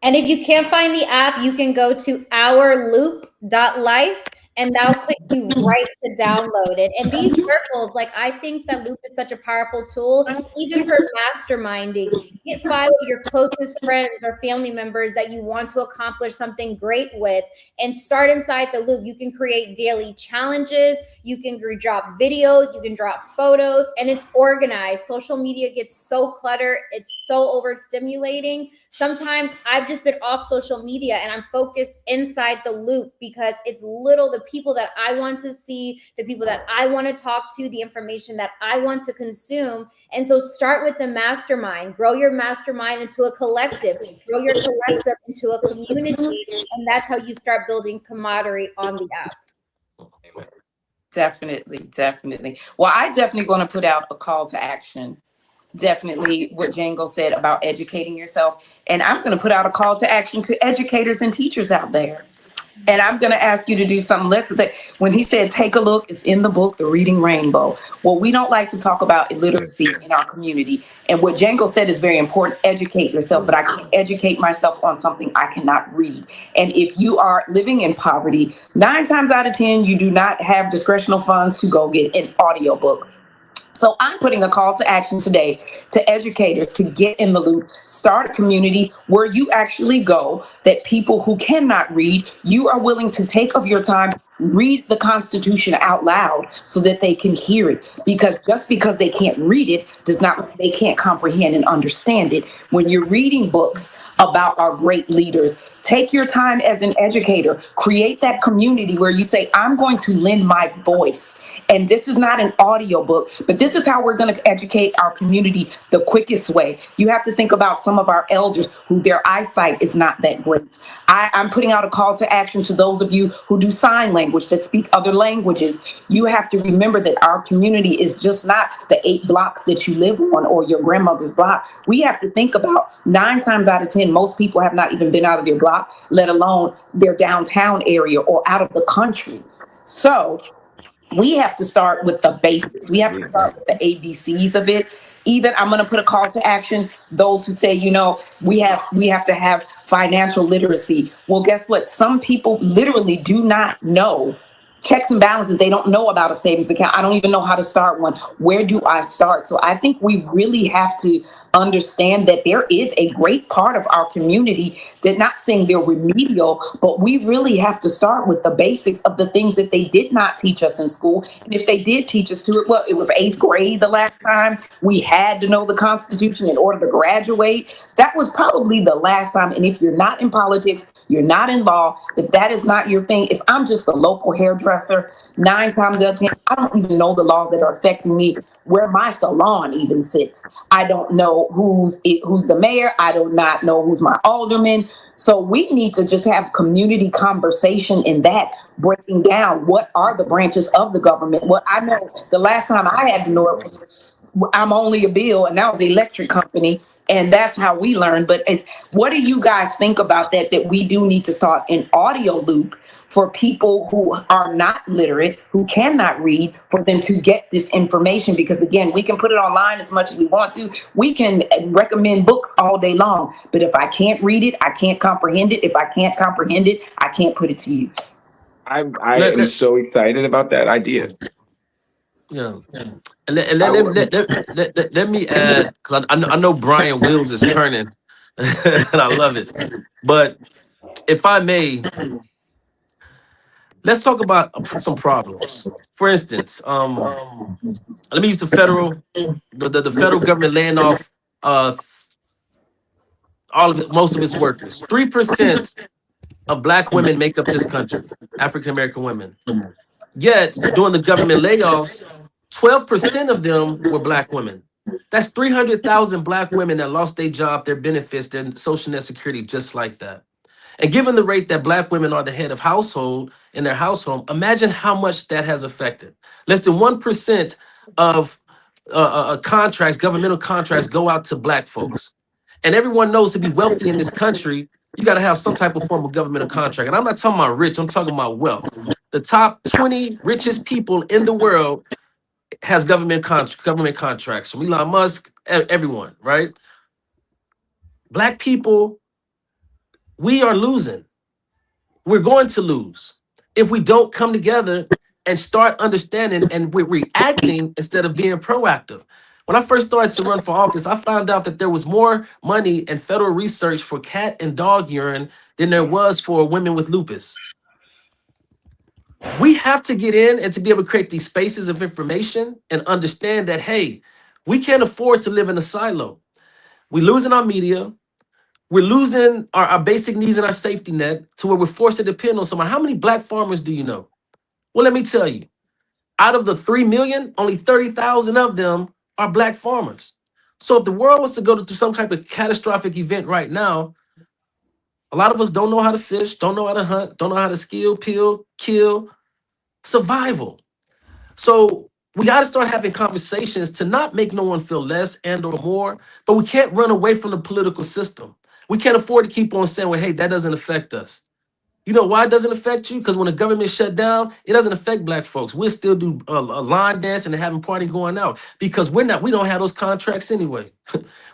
And if you can't find the app, you can go to ourloop.life and that'll click you right to download it. And these circles, like, I think that Loop is such a powerful tool, even for masterminding. Get 5 of your closest friends or family members that you want to accomplish something great with and start inside the Loop. You can create daily challenges. You can drop videos. You can drop photos, and it's organized. Social media gets so cluttered. It's so overstimulating. Sometimes I've just been off social media and I'm focused inside the Loop because it's the people that I want to see, the people that I want to talk to, the information that I want to consume. And so start with the mastermind, grow your mastermind into a collective, grow your collective into a community. And that's how you start building camaraderie on the app. Definitely. Well, I definitely going to put out a call to action. Definitely what Django said about educating yourself. And I'm going to put out a call to action to educators and teachers out there. And I'm going to ask you to do something. When he said, take a look, it's in the book, The Reading Rainbow. Well, we don't like to talk about illiteracy in our community. And what Django said is very important. Educate yourself, but I can't educate myself on something I cannot read. And if you are living in poverty, 9 times out of 10, you do not have discretional funds to go get an audiobook. So I'm putting a call to action today to educators to get in the loop, start a community where you actually go, that people who cannot read, you are willing to take of your time, read the Constitution out loud so that they can hear it. Because just because they can't read it does not mean they can't comprehend and understand it. When you're reading books about our great leaders, take your time as an educator, create that community where you say, I'm going to lend my voice. And this is not an audio book, but this is how we're going to educate our community the quickest way. You have to think about some of our elders who their eyesight is not that great. I'm putting out a call to action to those of you who do sign language, that speak other languages. You have to remember that our community is just not the 8 blocks that you live on or your grandmother's block. We have to think about 9 times out of 10, most people have not even been out of their block, let alone their downtown area or out of the country. So we have to start with the basics. We have to start with the ABCs of it. Even I'm going to put a call to action. Those who say, we have to have financial literacy. Well, guess what? Some people literally do not know checks and balances. They don't know about a savings account. I don't even know how to start one. Where do I start? So I think we really have to understand that there is a great part of our community that, not saying they're remedial, but we really have to start with the basics of the things that they did not teach us in school. And if they did teach us to it, well, it was 8th grade the last time we had to know the Constitution in order to graduate. That was probably the last time. And if you're not in politics, you're not involved, if that is not your thing, if I'm just a local hairdresser, 9 times out of 10, I don't even know the laws that are affecting me, where my salon even sits. I don't know who's the mayor. I do not know who's my alderman. So we need to just have community conversation in that, breaking down what are the branches of the government. What I know, the last time I had to know it was, I'm only a bill, and that was the electric company. And that's how we learn. But it's, what do you guys think about that we do need to start an audio loop for people who are not literate, who cannot read, for them to get this information? Because again, we can put it online as much as we want to. We can recommend books all day long. But if I can't read it, I can't comprehend it. If I can't comprehend it, I can't put it to use. I am so excited about that idea. Yeah. And let me add, because I know Brian Wills is turning, and I love it. But if I may, let's talk about some problems. For instance, let me use the federal government laying off most of its workers. 3% of Black women make up this country, African American women. Yet, during the government layoffs, 12% of them were Black women. That's 300,000 Black women that lost their job, their benefits, their social net security, just like that. And given the rate that Black women are the head of household in their household, imagine how much that has affected. Less than 1% of contracts, governmental contracts, go out to Black folks. And everyone knows, to be wealthy in this country, you got to have some type of form of governmental contract. And I'm not talking about rich, I'm talking about wealth. The top 20 richest people in the world has government contracts. From Elon Musk, everyone, right? Black people, we are losing. We're going to lose if we don't come together and start understanding, and we're reacting instead of being proactive. When I first started to run for office, I found out that there was more money in federal research for cat and dog urine than there was for women with lupus. We have to get in and to be able to create these spaces of information and understand that, hey, we can't afford to live in a silo. We're losing our media. We're losing our basic needs and our safety net to where we're forced to depend on someone. How many Black farmers do you know? Well, let me tell you, out of the 3 million, only 30,000 of them are Black farmers. So if the world was to go through some type of catastrophic event right now, a lot of us don't know how to fish, don't know how to hunt, don't know how to skill, peel, kill, survival. So we got to start having conversations to not make no one feel less and or more, but we can't run away from the political system. We can't afford to keep on saying, well, hey, that doesn't affect us. You know why it doesn't affect you? Because when the government shut down, it doesn't affect Black folks. We'll still do a line dance and having party going out because we don't have those contracts anyway.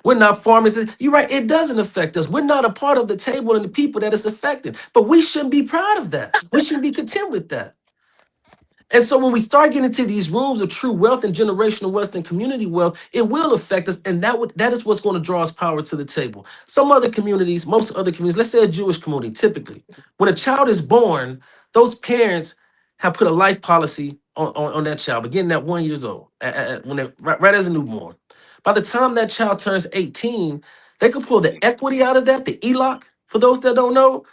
We're not farmers. You're right, it doesn't affect us. We're not a part of the table and the people that it's affecting. But we shouldn't be proud of that. We should be content with that. And so when we start getting into these rooms of true wealth and generational wealth and community wealth, it will affect us. And that is what's going to draw us power to the table. Some other communities, most other communities, let's say a Jewish community, typically, when a child is born, those parents have put a life policy on that child, beginning at 1 year old, right as a newborn. By the time that child turns 18, they can pull the equity out of that, the ELOC, for those that don't know.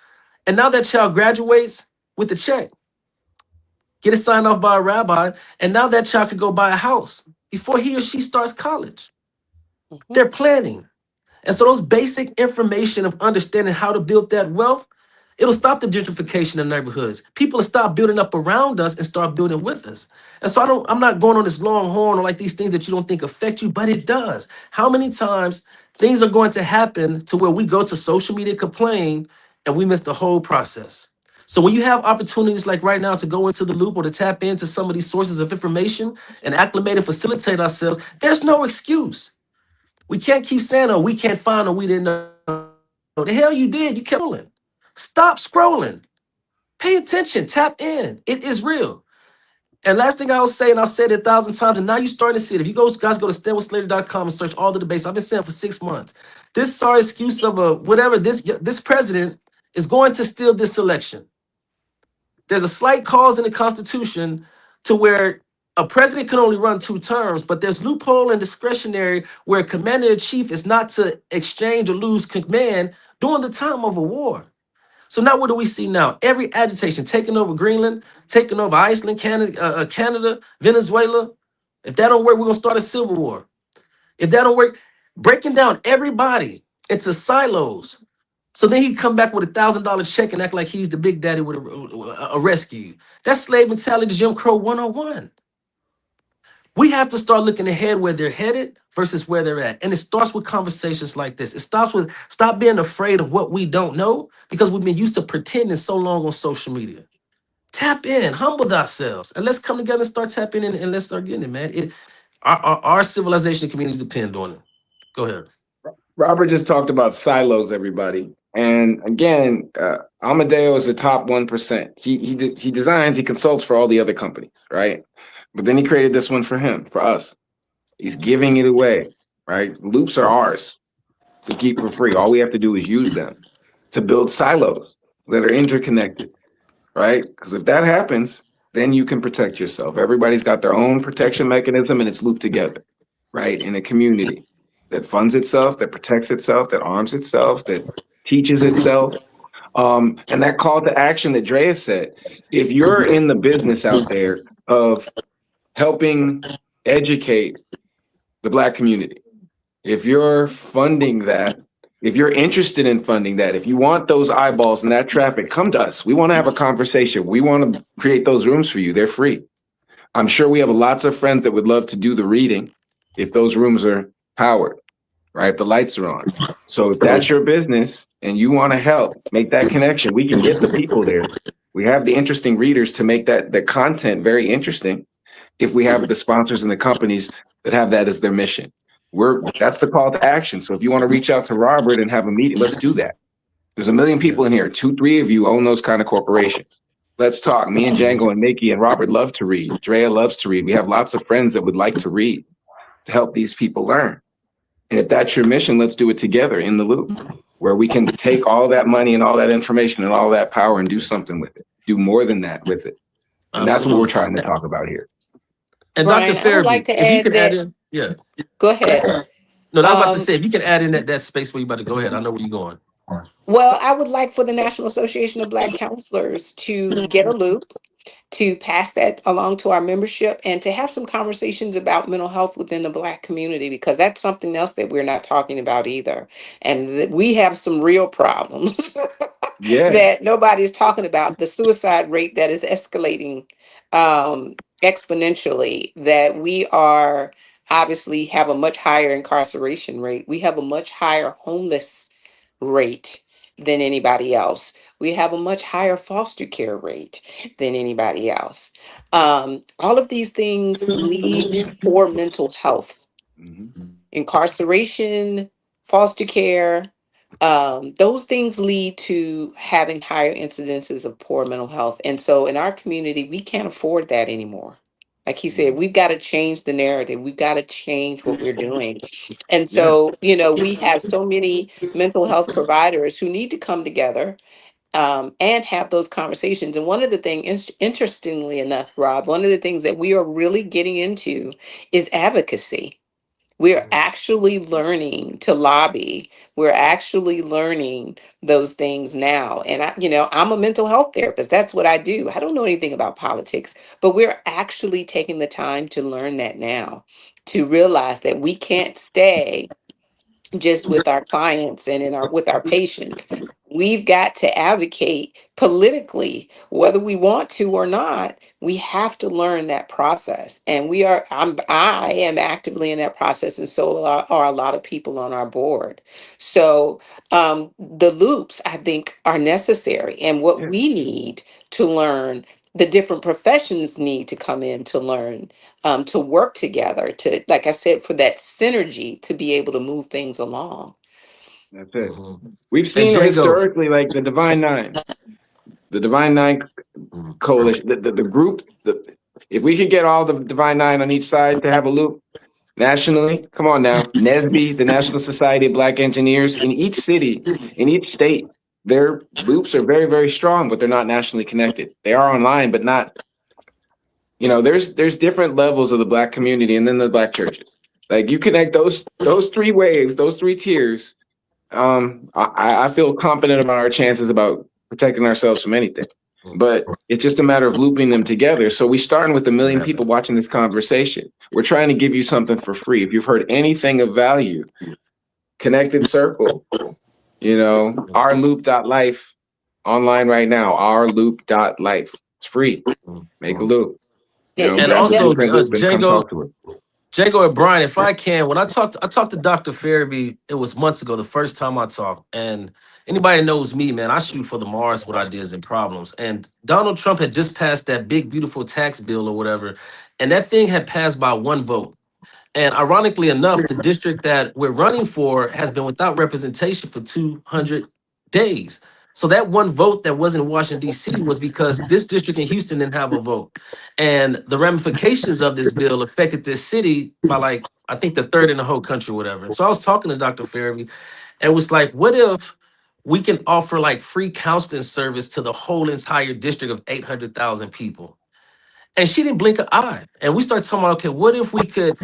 And now that child graduates with the check. Get it signed off by a rabbi, and now that child could go buy a house before he or she starts college. They're planning. And so those basic information of understanding how to build that wealth, it'll stop the gentrification in neighborhoods. People will stop building up around us and start building with us. And so I'm not going on this long horn or like these things that you don't think affect you, but it does. How many times things are going to happen to where we go to social media, complain, and we miss the whole process? So when you have opportunities like right now to go into the loop or to tap into some of these sources of information and acclimate and facilitate ourselves, there's no excuse. We can't keep saying, oh, we can't find, or we didn't know. The hell you did, you kept scrolling. Stop scrolling. Pay attention, tap in. It is real. And last thing I'll say, and I'll say it 1,000 times, and now you're starting to see it. If you guys go to StayWithSlater.com and search all the debates, I've been saying for 6 months. This sorry excuse of a whatever, this president is going to steal this election. There's a slight cause in the Constitution to where a president can only run 2 terms, but there's loophole and discretionary where commander-in-chief is not to exchange or lose command during the time of a war. So now what do we see now? Every agitation taking over Greenland, taking over Iceland, Canada, Venezuela. If that don't work, we're gonna start a civil war. If that don't work, breaking down everybody into silos. So then he come back with $1,000 check and act like he's the big daddy with a rescue. That's slave mentality, Jim Crow 101. We have to start looking ahead where they're headed versus where they're at. And it starts with conversations like this. It starts with stop being afraid of what we don't know because we've been used to pretending so long on social media. Tap in, humble ourselves, and let's come together and start tapping in and let's start getting it, man. Our civilization communities depend on it. Go ahead. Robert just talked about silos, everybody. And again, Amadeo is the top 1%. He designs, he consults for all the other companies, right? But then he created this one for him, for us. He's giving it away, right? Loops are ours to keep for free. All we have to do is use them to build silos that are interconnected, right? Because if that happens, then you can protect yourself. Everybody's got their own protection mechanism and it's looped together, right? In a community that funds itself, that protects itself, that arms itself, that teaches itself. And that call to action that Drea said, if you're in the business out there of helping educate the Black community, if you're funding that, if you're interested in funding that, if you want those eyeballs and that traffic, come to us. We want to have a conversation. We want to create those rooms for you. They're free. I'm sure we have lots of friends that would love to do the reading if those rooms are powered, right? If the lights are on. So if that's your business and you want to help make that connection, we can get the people there. We have the interesting readers to make the content very interesting if we have the sponsors and the companies that have that as their mission. That's the call to action. So if you want to reach out to Robert and have a meeting, let's do that. There's 1 million people in here. 2, 3 of you own those kind of corporations. Let's talk. Me and Django and Miki and Robert love to read. Drea loves to read. We have lots of friends that would like to read to help these people learn. And if that's your mission, let's do it together in the loop where we can take all that money and all that information and all that power and do something with it. Do more than that with it. And that's what we're trying to talk about here. And Brian, Dr. Ferebee, I would like to if you add could that. add in, yeah. Go ahead. No, I was about to say, if you can add in that space where you're about to go ahead, I know where you're going. Well, I would like for the National Association of Black Counselors to get a loop, to pass that along to our membership, and to have some conversations about mental health within the Black community, because that's something else that we're not talking about either. And we have some real problems that nobody's talking about. The suicide rate that is escalating exponentially, that we are obviously have a much higher incarceration rate. We have a much higher homeless rate than anybody else. We have a much higher foster care rate than anybody else. All of these things lead to poor mental health. Incarceration, foster care, those things lead to having higher incidences of poor mental health. And so in our community, we can't afford that anymore. Like he said, we've got to change the narrative. We've got to change what we're doing. And so, we have so many mental health providers who need to come together and have those conversations. And one of the things, interestingly enough, Rob, one of the things that we are really getting into is advocacy. We're actually learning to lobby. We're actually learning those things now. And I'm a mental health therapist. That's what I do. I don't know anything about politics, but we're actually taking the time to learn that now, to realize that we can't stay just with our clients and with our patients. We've got to advocate politically, whether we want to or not. We have to learn that process, and I am actively in that process, and so are a lot of people on our board. So the loops, I think, are necessary, and what we need to learn, the different professions need to come in to learn, to work together, to, like I said, for that synergy to be able to move things along. That's it. We've seen historically, like the Divine Nine Coalition, the group, If we could get all the Divine Nine on each side to have a loop nationally, come on now. NSBE, the National Society of Black Engineers, in each city, in each state, their loops are very, very strong, but they're not nationally connected. They are online, but not, there's different levels of the Black community and then the Black churches. Like you connect those three waves, those three tiers. I feel confident about our chances about protecting ourselves from anything. But it's just a matter of looping them together. So we starting with 1 million people watching this conversation. We're trying to give you something for free. If you've heard anything of value, Connected Circle, ourloop.life online right now, ourloop.life. It's free. Make a loop. And also, Django and Brian, if I can, when I talked to Dr. Ferebee, it was months ago, the first time I talked. And anybody knows me, man, I shoot for the Mars with ideas and problems. And Donald Trump had just passed that big, beautiful tax bill or whatever. And that thing had passed by 1 vote. And ironically enough, the district that we're running for has been without representation for 200 days. So that 1 vote that wasn't in Washington, D.C. was because this district in Houston didn't have a vote. And the ramifications of this bill affected this city by I think the 3rd in the whole country, whatever. So I was talking to Dr. Ferebee and was like, what if we can offer free counseling service to the whole entire district of 800,000 people? And she didn't blink an eye. And we started talking about, okay, what if we could,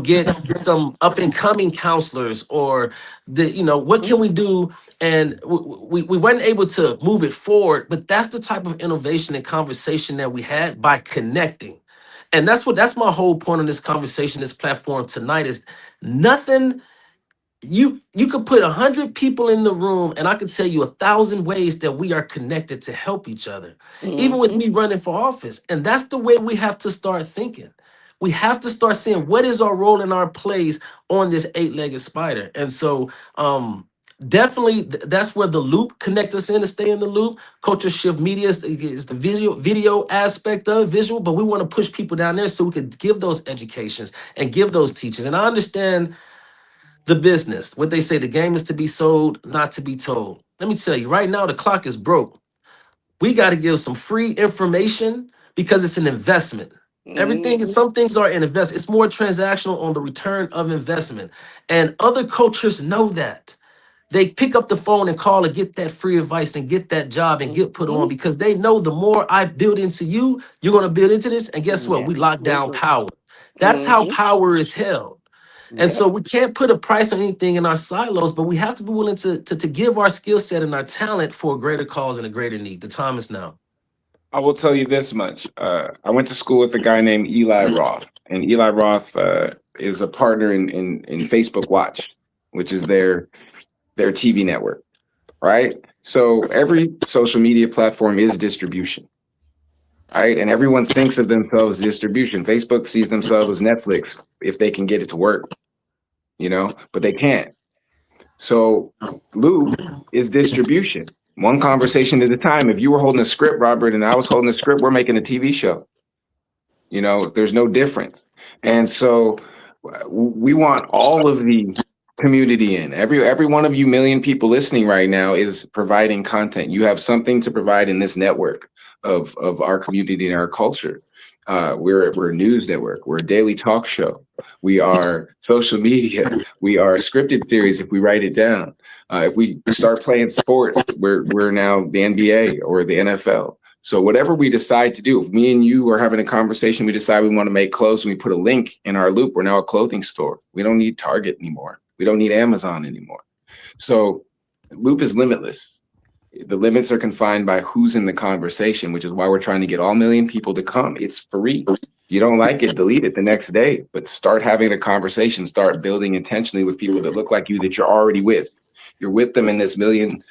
get some up and coming counselors or what can we do? And we weren't able to move it forward, but that's the type of innovation and conversation that we had by connecting. And that's my whole point on this conversation, this platform tonight is nothing. You could put 100 people in the room and I could tell you 1,000 ways that we are connected to help each other, even with me running for office. And that's the way we have to start thinking. We have to start seeing what is our role in our place on this 8-legged spider. And so definitely that's where the loop connect us in to stay in the loop. Culture Shift Media is the video aspect of visual, but we want to push people down there so we could give those educations and give those teachings. And I understand the business, what they say, the game is to be sold, not to be told. Let me tell you, right now, the clock is broke. We got to give some free information because it's an investment. Everything, some things are an investment. It's more transactional on the return of investment. And other cultures know that. They pick up the phone and call and get that free advice and get that job and get put on because they know the more I build into you, you're going to build into this. And guess what? We lock down power. That's how power is held. And so we can't put a price on anything in our silos, but we have to be willing to give our skill set and our talent for a greater cause and a greater need. The time is now. I will tell you this much. I went to school with a guy named Eli Roth, and Eli Roth is a partner in Facebook Watch, which is their TV network, right? So every social media platform is distribution, right? And everyone thinks of themselves as distribution. Facebook sees themselves as Netflix if they can get it to work, but they can't. So loop is distribution, one conversation at a time. If you were holding a script, Robert, and I was holding a script, we're making a TV show. There's no difference. And so we want all of the community in. Every one of you million people listening right now is providing content. You have something to provide in this network of our community and our culture. We're a news network. We're a daily talk show. We are social media. We are scripted theories if we write it down. If we start playing sports, we're now the NBA or the NFL. So whatever we decide to do, if me and you are having a conversation, we decide we want to make clothes and we put a link in our loop, we're now a clothing store. We don't need Target anymore. We don't need Amazon anymore. So loop is limitless. The limits are confined by who's in the conversation, which is why we're trying to get all million people to come. It's free. You don't like it, delete it the next day, but start having a conversation, start building intentionally with people that look like you, that you're already with. You're with them in this million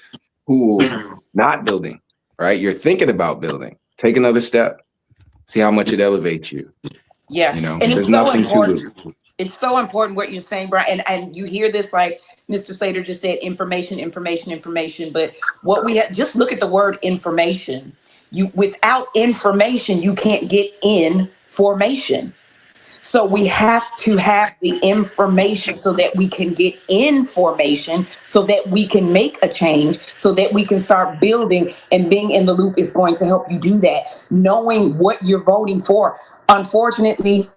pool, not building, right? You're thinking about building. Take another step. See how much it elevates you. Yeah. And there's nothing to lose. It's so important what you're saying, Brian. And you hear this, like Mr. Slater just said, information. But what we have, just look at the word information. Without information, you can't get in formation. So we have to have the information so that we can get in formation, so that we can make a change, so that we can start building. And being in the loop is going to help you do that. Knowing what you're voting for. Unfortunately,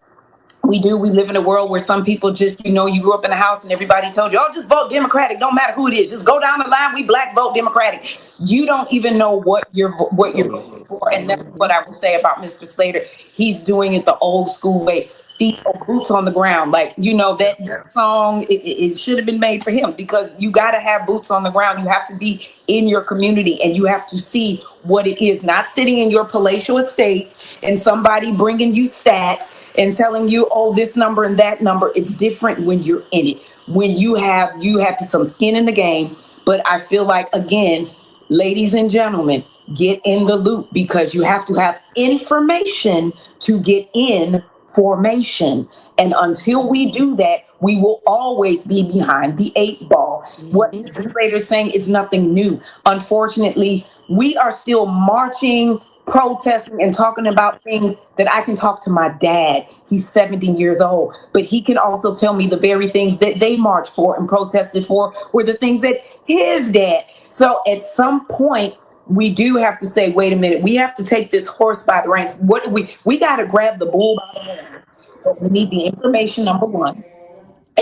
we live in a world where some people just, you grew up in a house and everybody told you, oh, just vote Democratic, don't matter who it is, just go down the line, we black, vote Democratic. You don't even know what you're voting for. And that's what I would say about Mr. Slater. He's doing it the old school way. Feet or boots on the ground. Like, that song, it should have been made for him, because you got to have boots on the ground. You have to be in your community and you have to see what it is, not sitting in your palatial estate and somebody bringing you stats and telling you, oh, this number and that number. It's different when you're in it, when you have some skin in the game. But I feel like, again, ladies and gentlemen, get in the loop, because you have to have information to get in formation. And until we do that, we will always be behind the 8 ball. What Mr. Slater is saying is nothing new. Unfortunately, we are still marching, protesting, and talking about things that I can talk to my dad. He's 70 years old, but he can also tell me the very things that they marched for and protested for were the things that his dad. So at some point, we do have to say, wait a minute, we have to take this horse by the reins. We got to grab the bull by the horns. But we need the information, number one.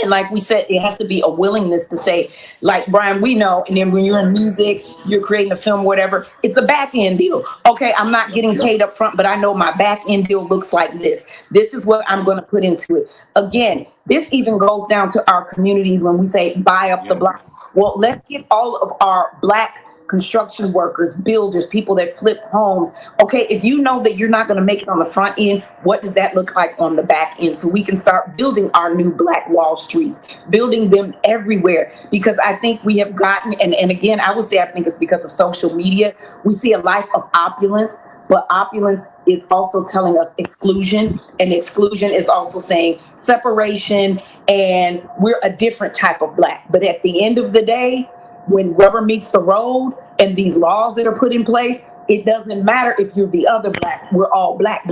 And like we said, it has to be a willingness to say, like, Brian, we know. And then when you're in music, you're creating a film, whatever, it's a back end deal. Okay, I'm not getting paid up front, but I know my back end deal looks like this. This is what I'm going to put into it. Again, this even goes down to our communities when we say buy up the block. Well, let's get all of our Black construction workers, builders, people that flip homes. Okay, if you know that you're not going to make it on the front end, what does that look like on the back end? So we can start building our new Black Wall Streets, building them everywhere. Because I think we have gotten, and again, I would say I think it's because of social media, we see a life of opulence, but opulence is also telling us exclusion, and exclusion is also saying separation, and we're a different type of Black. But at the end of the day, when rubber meets the road and these laws that are put in place, it doesn't matter if you're the other Black. We're all black,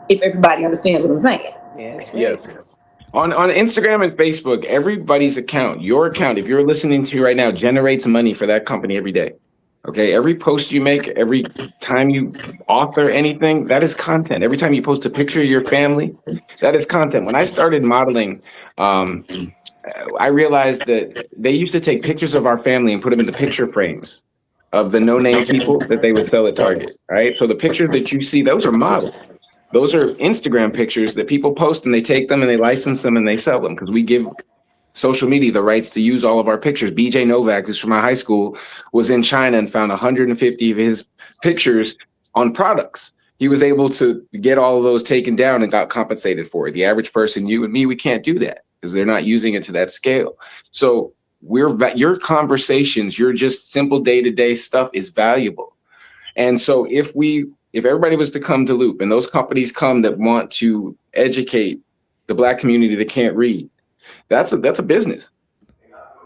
if everybody understands what I'm saying. Yes. Yes. On Instagram and Facebook, everybody's account, your account, if you're listening to right now, generates money for that company every day. Okay, every post you make, every time you author anything, that is content. Every time you post a picture of your family, that is content. When I started modeling, I realized that they used to take pictures of our family and put them in the picture frames of the no-name people that they would sell at Target, right? So the pictures that you see, those are models. Those are Instagram pictures that people post, and they take them and they license them and they sell them, because we give social media the rights to use all of our pictures. BJ Novak, who's from my high school, was in China and found 150 of his pictures on products. He was able to get all of those taken down and got compensated for it. The average person, you and me, we can't do that because they're not using it to that scale. So your conversations, your just simple day-to-day stuff is valuable. And so if everybody was to come to Loop, and those companies come that want to educate the Black community that can't read, that's a business.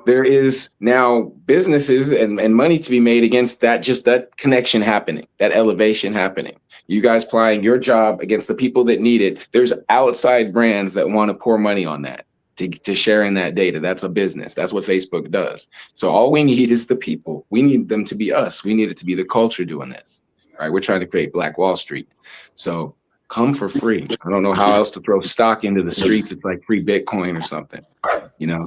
There is now businesses and money to be made against that, just that connection happening, that elevation happening. You guys applying your job against the people that need it. There's outside brands that want to pour money on that, to sharing that data. That's a business. That's what Facebook does. So all we need is the people. We need them to be us. We need it to be the culture doing this. Right? We're trying to create Black Wall Street. So come for free. I don't know how else to throw stock into the streets. It's like free Bitcoin or something. You know,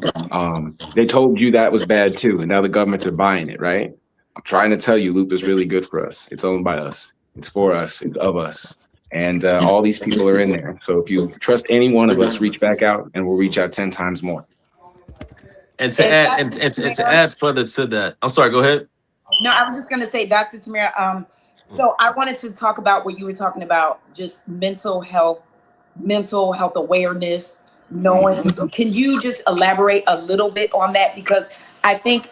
they told you that was bad too, and now the governments are buying it, right? I'm trying to tell you, Loop is really good for us. It's owned by us. It's for us. It's of us. And all these people are in there. So if you trust any one of us, reach back out, and we'll reach out 10 times more. And to add and to add further to that, I'm sorry. Go ahead. No, I was just going to say, Dr. Tamara. So I wanted to talk about what you were talking about, just mental health awareness, knowing. Can you just elaborate a little bit on that? Because I think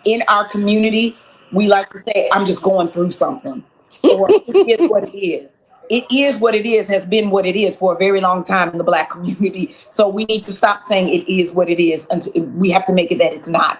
in our community, we like to say, I'm just going through something, or it is what it is. It is what it is, has been what it is for a very long time in the Black community. So we need to stop saying it is what it is, and we have to make it that it's not.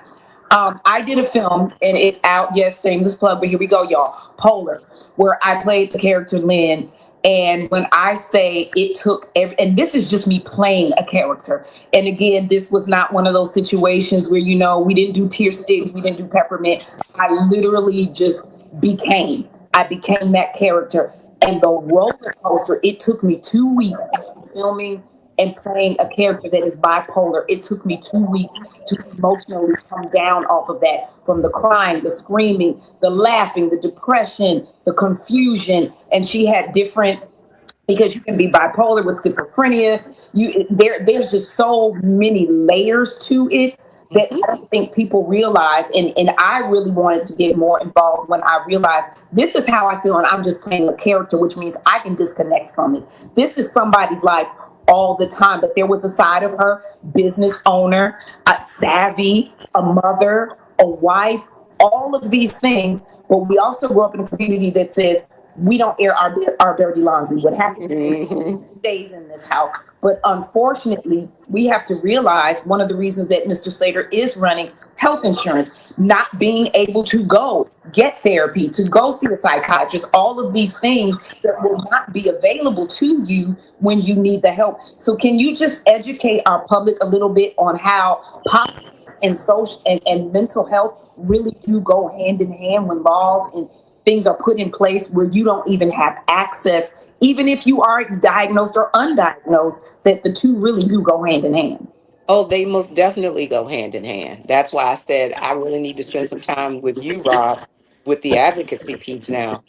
I did a film, and it's out. Yes, shameless plug, but here we go, y'all. Polar, where I played the character Lynn. And when I say it took and this is just me playing a character. And again, this was not one of those situations where, we didn't do tear sticks, we didn't do peppermint. I literally just became that character. And the roller coaster, it took me 2 weeks after filming and playing a character that is bipolar. It took me 2 weeks to emotionally come down off of that, from the crying, the screaming, the laughing, the depression, the confusion. And she had different, because you can be bipolar with schizophrenia. There's just so many layers to it that Mhm. I don't think people realize. And I really wanted to get more involved when I realized this is how I feel, and I'm just playing a character, which means I can disconnect from it. This is somebody's life all the time. But there was a side of her: business owner, savvy, a mother, a wife, all of these things. But we also grew up in a community that says we don't air our dirty laundry. What happens in this house Mhm. stays in this house. But unfortunately, we have to realize one of the reasons that Mr. Slater is running health insurance, not being able to go get therapy, to go see a psychiatrist, all of these things that will not be available to you when you need the help. So can you just educate our public a little bit on how politics and social and mental health really do go hand in hand when laws and things are put in place where you don't even have access, even if you are diagnosed or undiagnosed, that the two really do go hand in hand? Oh, they most definitely go hand in hand. That's why I said I really need to spend some time with you, Rob, with the advocacy piece now,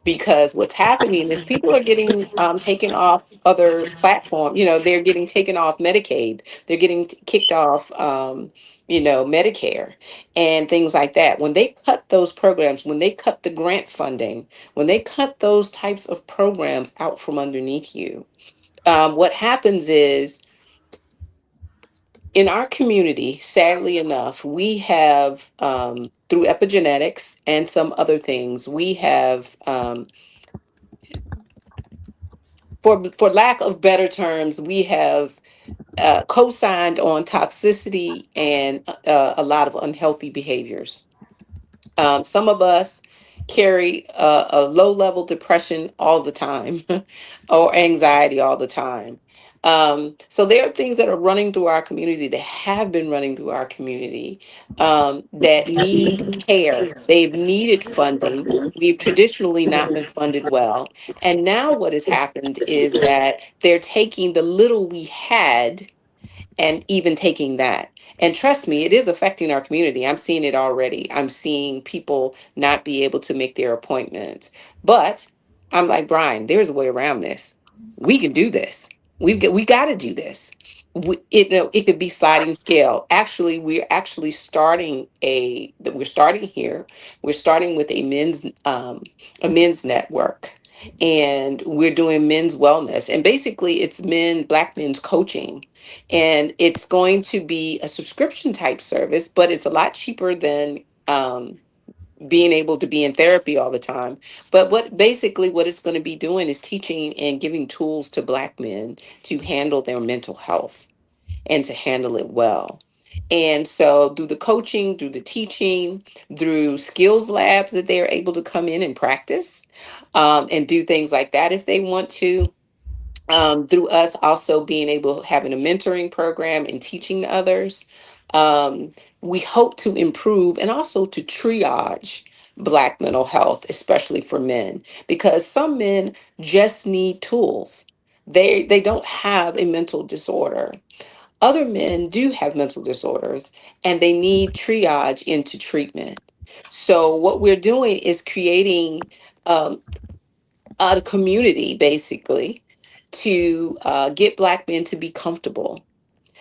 because what's happening is people are getting taken off other platform. They're getting taken off Medicaid. They're getting kicked off, Medicare and things like that. When they cut those programs, when they cut the grant funding, when they cut those types of programs out from underneath you, what happens is in our community, sadly enough, we have, through epigenetics and some other things, we have, for lack of better terms, we have co-signed on toxicity and a lot of unhealthy behaviors. Some of us carry a low level depression all the time or anxiety all the time. So there are things that are running through our community, that have been running through our community, that need care. They've needed funding. We've traditionally not been funded well. And now what has happened is that they're taking the little we had and even taking that. And trust me, it is affecting our community. I'm seeing it already. I'm seeing people not be able to make their appointments. But I'm like, Brian, there's a way around this. We can do this. We got to do this. It could be sliding scale. Actually, we're actually starting that we're starting here. We're starting with a men's network, and we're doing men's wellness. And basically it's black men's coaching, and it's going to be a subscription type service, but it's a lot cheaper than being able to be in therapy all the time. But what it's going to be doing is teaching and giving tools to black men to handle their mental health and to handle it well. And so through the coaching, through the teaching, through skills labs that they are able to come in and practice, and do things like that if they want to, through us also being able, having a mentoring program and teaching others, um, we hope to improve and also to triage black mental health, especially for men, because some men just need tools. They don't have a mental disorder. Other men do have mental disorders, and they need triage into treatment. So what we're doing is creating, um, a community, basically, to get black men to be comfortable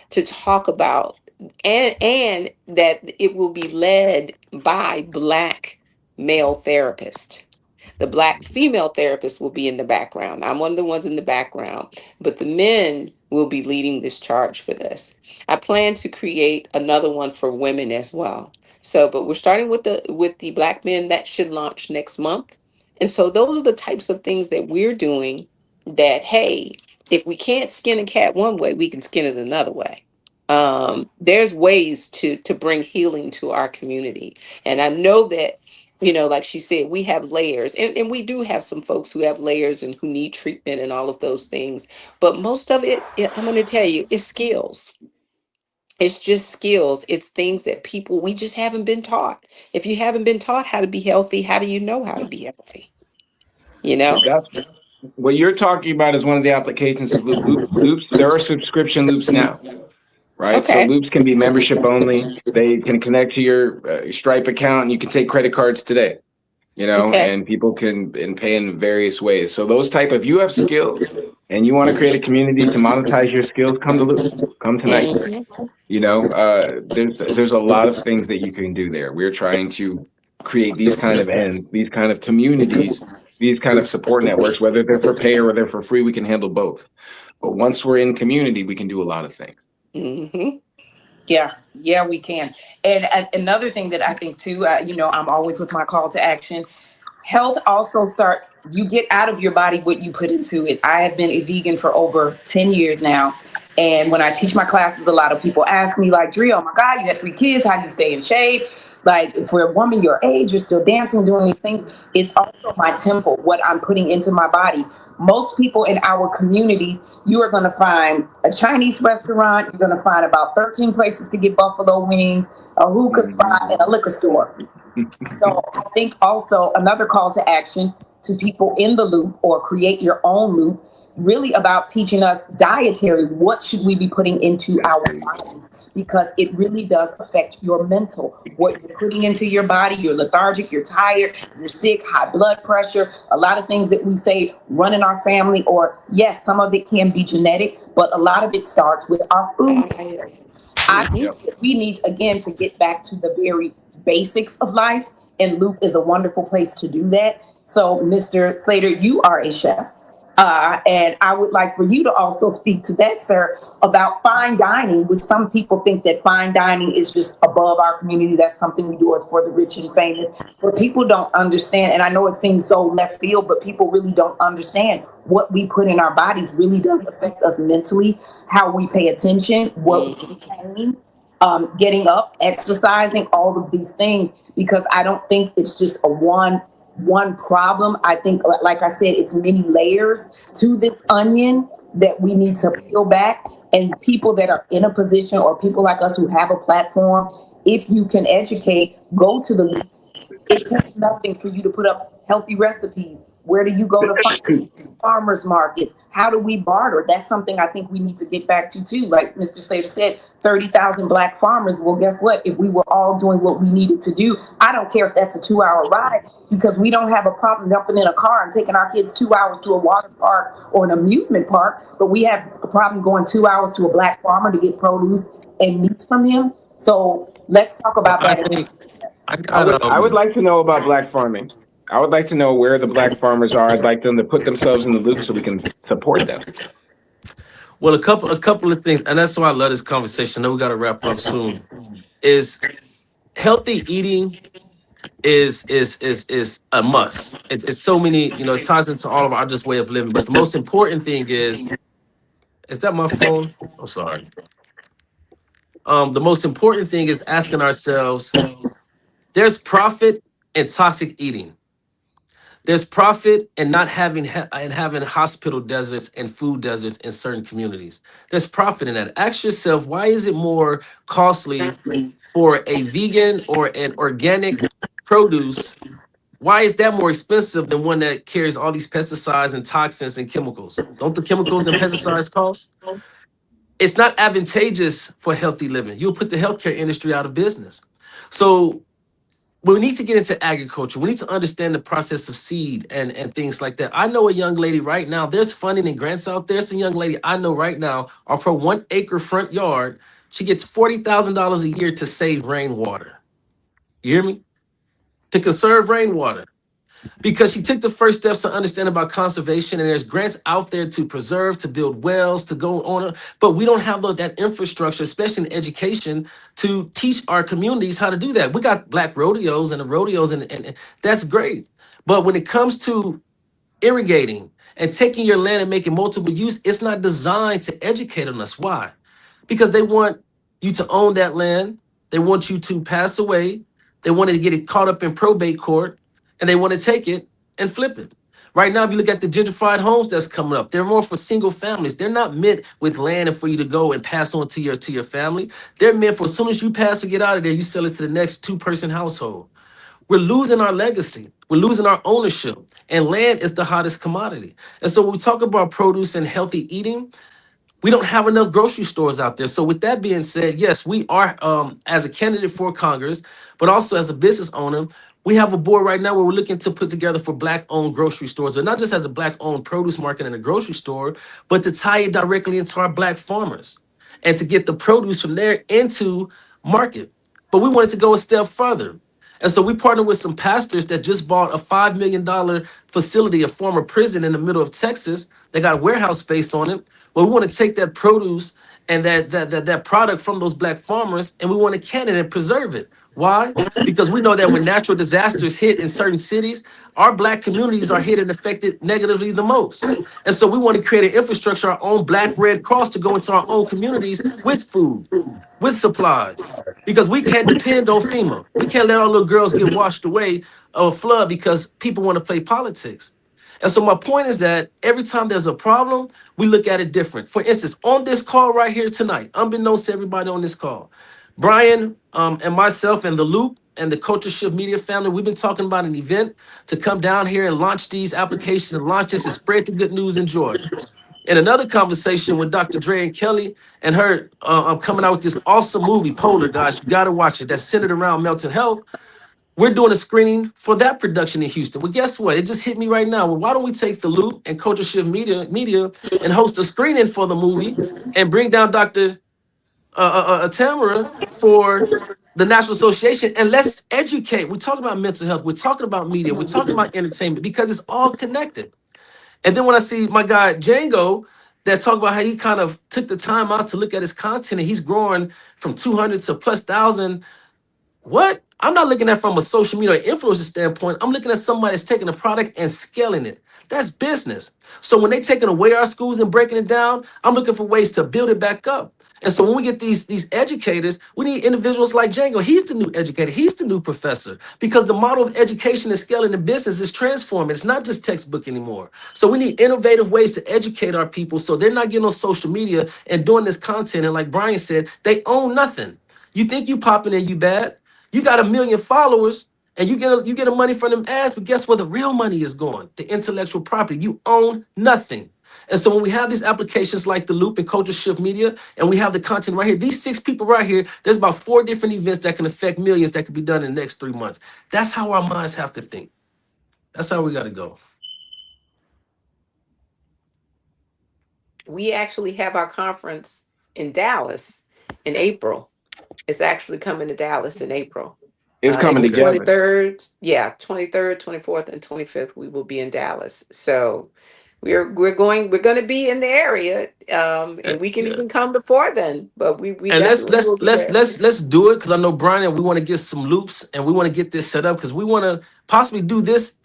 to talk about, and that it will be led by black male therapists. The black female therapist will be in the background. I'm one of the ones in the background, but the men will be leading this charge for this. I plan to create another one for women as well. So, but we're starting with the black men. That should launch next month. And so those are the types of things that we're doing, that, hey, if we can't skin a cat one way, we can skin it another way. There's ways to bring healing to our community. And I know that, like she said, we have layers, and we do have some folks who have layers and who need treatment and all of those things. But most of it, I'm going to tell you, is skills. It's just skills. It's things that we just haven't been taught. If you haven't been taught how to be healthy, how do you know how to be healthy? You know? Gotcha. What you're talking about is one of the applications of loops. There are subscription loops now, right? So Okay. loops can be membership only. They can connect to your Stripe account, and you can take credit cards today. Okay. And people can pay in various ways. So those type of, you have skills and you want to create a community to monetize your skills, come to Loop, come tonight. Mhm. There's a lot of things that you can do there. We're trying to create these kind of ends, these kind of communities, these kind of support networks, whether they're for pay or they're for free, we can handle both. But once we're in community, we can do a lot of things. Mhm. Yeah, we can. And another thing that I think too, I'm always with my call to action. Health also you get out of your body what you put into it. I have been a vegan for over 10 years now. And when I teach my classes, a lot of people ask me like, Drea, oh my God, you had 3 kids. How do you stay in shape? Like for a woman your age, you're still dancing, doing these things. It's also my temple, what I'm putting into my body. Most people in our communities, you are going to find a Chinese restaurant. You're going to find about 13 places to get buffalo wings, a hookah spot, and a liquor store. So I think also another call to action to people in the loop or create your own loop, really about teaching us dietary, what should we be putting into our bodies? Because it really does affect your mental, what you're putting into your body. You're lethargic, you're tired, you're sick, high blood pressure, a lot of things that we say run in our family, or yes, some of it can be genetic, but a lot of it starts with our food. I Mhm. think that we need, again, to get back to the very basics of life, and Loop is a wonderful place to do that. So, Mr. Slater, you are a chef. And I would like for you to also speak to that, sir, about fine dining, which some people think that fine dining is just above our community. That's something we do, it's for the rich and famous. But people don't understand, and I know it seems so left field, but people really don't understand what we put in our bodies really does affect us mentally, how we pay attention, what we Mhm. retain, getting up, exercising, all of these things, because I don't think it's just a one problem. I think, like I said, it's many layers to this onion that we need to peel back. And people that are in a position, or people like us who have a platform, if you can educate, go to the, it takes nothing for you to put up healthy recipes. Where do you go to find farmers markets? How do we barter? That's something I think we need to get back to too. Like Mr. Slater said, 30,000 Black farmers. Well, guess what? If we were all doing what we needed to do, I don't care if that's a 2-hour ride, because we don't have a problem jumping in a car and taking our kids 2 hours to a water park or an amusement park, but we have a problem going 2 hours to a Black farmer to get produce and meat from him. So let's talk about I that. think I I would got like to know about black farming. I would like to know where the black farmers are. I'd like them to put themselves in the loop so we can support them. well, a couple of things, and that's why I love this conversation. I know we got to wrap up soon. Is healthy eating is a must. It's so many, it ties into all of our just way of living. But the most important thing is that my phone? I'm sorry. The most important thing is asking ourselves, there's profit in toxic eating. There's profit in not having hospital deserts and food deserts in certain communities. There's profit in that. Ask yourself, why is it more costly for a vegan or an organic produce? Why is that more expensive than one that carries all these pesticides and toxins and chemicals? Don't the chemicals and pesticides cost? It's not advantageous for healthy living. You'll put the healthcare industry out of business. So we need to get into agriculture. We need to understand the process of seed and things like that. I know a young lady right now, there's funding and grants out there. There's a young lady I know right now, off her 1 acre front yard, she gets $40,000 a year to save rainwater. You hear me? To conserve rainwater. Because she took the first steps to understand about conservation, and there's grants out there to preserve, to build wells, to go on, but we don't have that infrastructure, especially in education, to teach our communities how to do that. We got black rodeos and the rodeos, and that's great, but when it comes to irrigating and taking your land and making multiple use, it's not designed to educate on us. Why? Because they want you to own that land. They want you to pass away. They wanted to get it caught up in probate court, and they want to take it and flip it. Right now, if you look at the gentrified homes that's coming up, they're more for single families. They're not meant with land and for you to go and pass on to your family. They're meant for as soon as you pass or get out of there, you sell it to the next 2-person household. we're losing our legacy. We're losing our ownership. And land is the hottest commodity. And so when we talk about produce and healthy eating, we don't have enough grocery stores out there. So with that being said, yes, we are as a candidate for Congress, but also as a business owner, we have a board right now where we're looking to put together for Black-owned grocery stores, but not just as a Black-owned produce market in a grocery store, but to tie it directly into our Black farmers and to get the produce from there into market. But we wanted to go a step further. And so we partnered with some pastors that just bought a $5 million facility, a former prison in the middle of Texas. They got warehouse space on it. Well, we want to take that produce and that product from those Black farmers, and we want to can it and preserve it. Why? Because we know that when natural disasters hit in certain cities, our Black communities are hit and affected negatively the most. And so we want to create an infrastructure, our own Black Red Cross, to go into our own communities with food, with supplies, because we can't depend on FEMA. We can't let our little girls get washed away of a flood because people want to play politics. And so my point is that every time there's a problem, we look at it different. For instance, on this call right here tonight, unbeknownst to everybody on this call, Brian and myself and the Loop and the Culture Shift Media family, we've been talking about an event to come down here and launch these applications and launch this and spread the good news in Georgia. In another conversation with Dr. Drea Kelly and her coming out with this awesome movie, Polar, guys, you got to watch it, that's centered around mental health. We're doing a screening for that production in Houston. Well, guess what? It just hit me right now. Well, why don't we take the Loop and Culture Shift Media and host a screening for the movie and bring down Dr. Tamara for the National Association, and let's educate. We're talking about mental health. We're talking about media. We're talking about entertainment because it's all connected. And then when I see my guy Django that talk about how he kind of took the time out to look at his content and he's growing from 200 to plus thousand. What? I'm not looking at from a social media influencer standpoint. I'm looking at somebody that's taking a product and scaling it. That's business. So when they taking away our schools and breaking it down, I'm looking for ways to build it back up. And so when we get these educators, we need individuals like Django. He's the new educator. He's the new professor because the model of education and scaling the business is transforming. It's not just textbook anymore. So we need innovative ways to educate our people so they're not getting on social media and doing this content. And like Brian said, they own nothing. You think you popping and you bad? You got 1 million followers and you get a money from them ads, but guess where the real money is going? The intellectual property. You own nothing. And so when we have these applications like the Loop and Culture Shift Media, and we have the content right here, these 6 people right here, there's about 4 different events that can affect millions that could be done in the next 3 months. That's how our minds have to think. That's how we got to go. We actually have our conference in Dallas in April. It's actually coming to Dallas in April. It's coming together. 23rd, 23rd, 24th, and 25th. We will be in Dallas. So we're going to be in the area, and we can even come before then. But we and let's do it because I know Brian and we want to get some loops and we want to get this set up because we want to possibly do this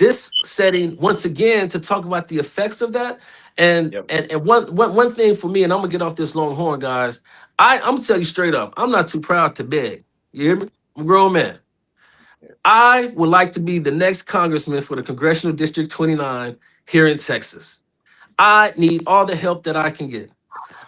setting once again to talk about the effects of that. And one thing for me, and I'm gonna get off this long horn, guys. I'm gonna tell you straight up, I'm not too proud to beg. You hear me? I'm a grown man. I would like to be the next congressman for the Congressional District 29 here in Texas. I need all the help that I can get.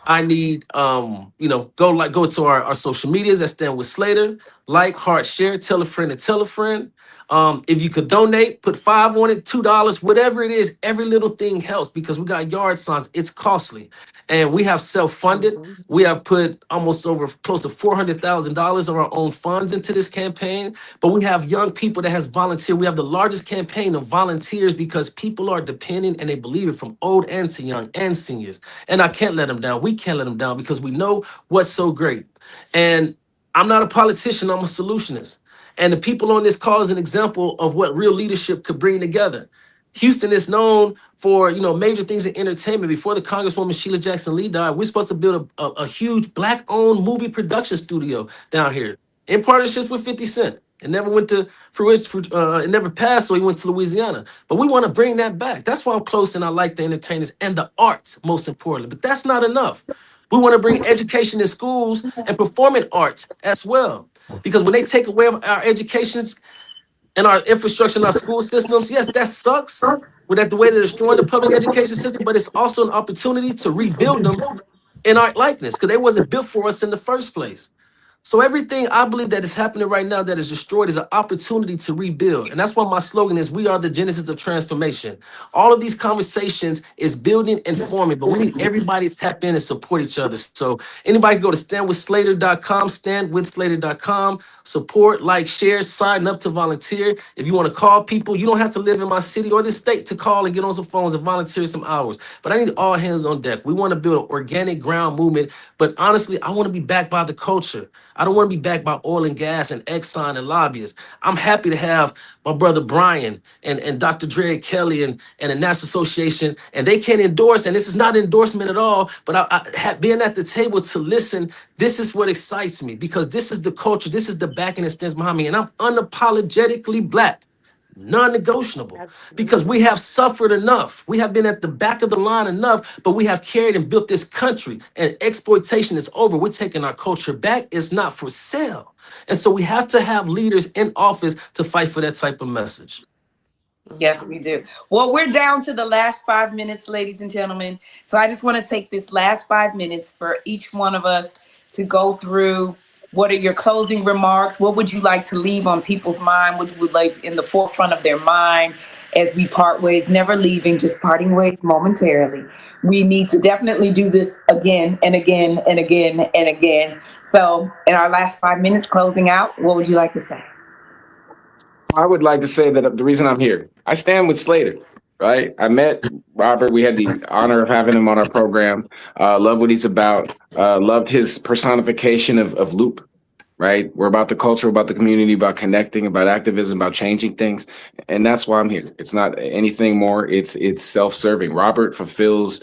I need, go to our social medias that stand with Slater, like, heart, share, tell a friend and tell a friend. If you could donate, put $5 on it, $2, whatever it is, every little thing helps because we got yard signs. It's costly. And we have self-funded. We have put almost over close to $400,000 of our own funds into this campaign. But we have young people that has volunteered. We have the largest campaign of volunteers because people are depending and they believe it from old and to young and seniors. And I can't let them down. We can't let them down because we know what's so great. And I'm not a politician. I'm a solutionist. And the people on this call is an example of what real leadership could bring together. Houston is known for, major things in entertainment. Before the Congresswoman Sheila Jackson Lee died, we're supposed to build a huge Black-owned movie production studio down here in partnership with 50 Cent. It never went to fruition. It never passed, so he went to Louisiana. But we want to bring that back. That's why I'm close and I like the entertainers and the arts, most importantly. But that's not enough. We want to bring education in schools and performing arts as well. Because when they take away our educations and our infrastructure and our school systems, yes, that sucks with that the way they're destroying the public education system, but it's also an opportunity to rebuild them in our likeness because they wasn't built for us in the first place. So everything I believe that is happening right now that is destroyed is an opportunity to rebuild. And that's why my slogan is we are the genesis of transformation. All of these conversations is building and forming, but we need everybody to tap in and support each other. So anybody can go to standwithslater.com, standwithslater.com, support, like, share, sign up to volunteer. If you want to call people, you don't have to live in my city or this state to call and get on some phones and volunteer some hours. But I need all hands on deck. We want to build an organic ground movement. But honestly, I want to be backed by the culture. I don't want to be backed by oil and gas and Exxon and lobbyists. I'm happy to have my brother Brian and Dr. Drea Kelly and the National Association, and they can endorse, and this is not an endorsement at all, but being at the table to listen, this is what excites me, because this is the culture, this is the backing that stands behind me, and I'm unapologetically Black. Non-negotiable, because we have suffered enough. We have been at the back of the line enough, but we have carried and built this country, and exploitation is over. We're taking our culture back. It's not for sale. And so we have to have leaders in office to fight for that type of message. Yes, we do. Well, we're down to the last 5 minutes, ladies and gentlemen. So I just want to take this last 5 minutes for each one of us to go through. What are your closing remarks? What would you like to leave on people's mind? What would like in the forefront of their mind as we part ways, never leaving, just parting ways momentarily. We need to definitely do this again and again and again and again. So in our last 5 minutes closing out, what would you like to say? I would like to say that the reason I'm here, I stand with Slater, right? I met Robert. We had the honor of having him on our program. Love what he's about. Loved his personification of Loop, right? We're about the culture, about the community, about connecting, about activism, about changing things. And that's why I'm here. It's not anything more. It's self-serving. Robert fulfills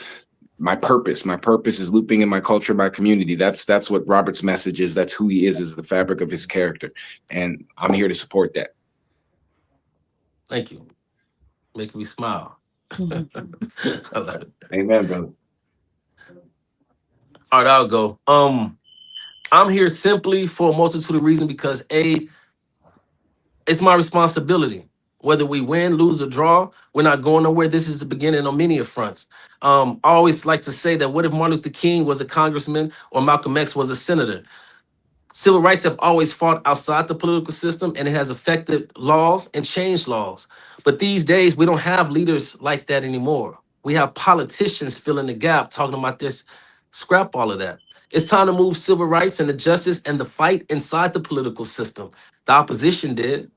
my purpose. My purpose is looping in my culture, my community. That's what Robert's message is. That's who he is the fabric of his character. And I'm here to support that. Thank you. Making me smile. I love it. Amen, brother. All right, I'll go. I'm here simply for a multitude of reasons because it's my responsibility. Whether we win, lose, or draw, we're not going nowhere. This is the beginning on many fronts. I always like to say that what if Martin Luther King was a congressman or Malcolm X was a senator? Civil rights have always fought outside the political system, and it has affected laws and changed laws. But these days, we don't have leaders like that anymore. We have politicians filling the gap, talking about this. Scrap all of that. It's time to move civil rights and the justice and the fight inside the political system. The opposition did.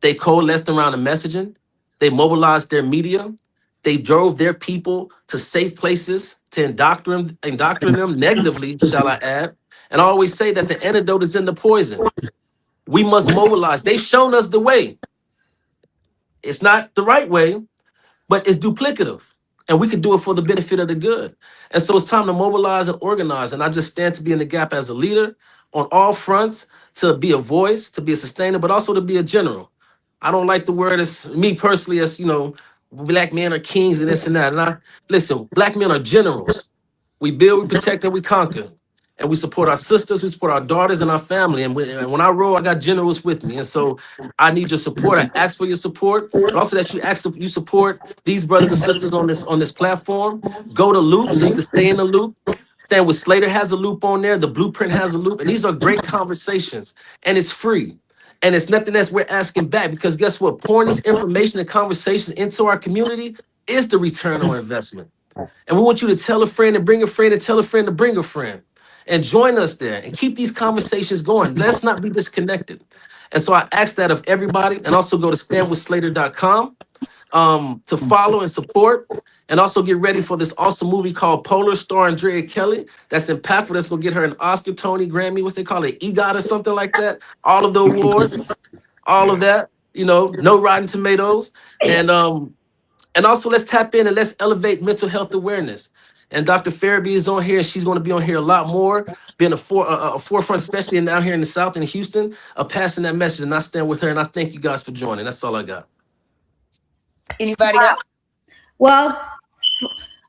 They coalesced around the messaging. They mobilized their media. They drove their people to safe places to indoctrinate them negatively, shall I add. And I always say that the antidote is in the poison. We must mobilize. They've shown us the way. It's not the right way, but it's duplicative. And we could do it for the benefit of the good. And so it's time to mobilize and organize. And I just stand to be in the gap as a leader on all fronts, to be a voice, to be a sustainer, but also to be a general. I don't like the word as me personally as, Black men are kings and this and that. And listen, Black men are generals. We build, we protect, and we conquer. And we support our sisters, we support our daughters and our family. And when I roll, I got generals with me. And so I need your support. I ask for your support, but also that you support these brothers and sisters on this platform. Go to Loop so you can stay in the loop. Stand with Slater has a loop on there. The Blueprint has a loop. And these are great conversations. And it's free. And it's nothing that we're asking back, because guess what? Pouring this information and conversations into our community is the return on investment. And we want you to tell a friend and bring a friend and tell a friend to bring a friend. And join us there and keep these conversations going. Let's not be disconnected. And so I ask that of everybody, and also go to standwithslater.com to follow and support, and also get ready for this awesome movie called Polar, starring Drea Kelly. That's impactful. That's going to get her an Oscar, Tony, Grammy, what's they call it, EGOT or something like that. All of the awards, all of that, no Rotten Tomatoes. And also let's tap in and let's elevate mental health awareness. And Dr. Ferebee is on here, and she's going to be on here a lot more, being a forefront, especially down here in the South in Houston, of passing that message. And I stand with her, and I thank you guys for joining. That's all I got. Anybody else? Well,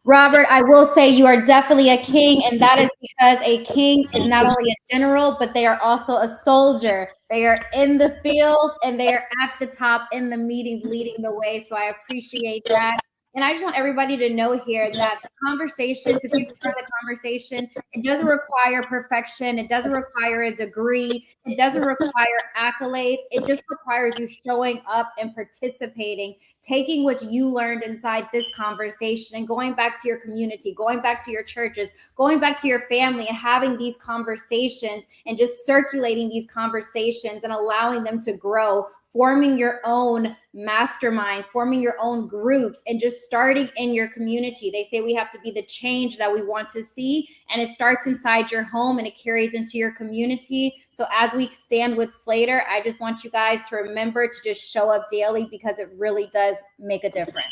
Robert, I will say you are definitely a king, and that is because a king is not only a general, but they are also a soldier. They are in the field, and they are at the top in the meetings leading the way. So I appreciate that. And I just want everybody to know here that the conversation, to be part of the conversation, it doesn't require perfection. It doesn't require a degree. It doesn't require accolades. It just requires you showing up and participating, taking what you learned inside this conversation and going back to your community, going back to your churches, going back to your family and having these conversations and just circulating these conversations and allowing them to grow, forming your own masterminds, forming your own groups, and just starting in your community. They say we have to be the change that we want to see, and it starts inside your home and it carries into your community. So as we stand with Slater, I just want you guys to remember to just show up daily, because it really does make a difference.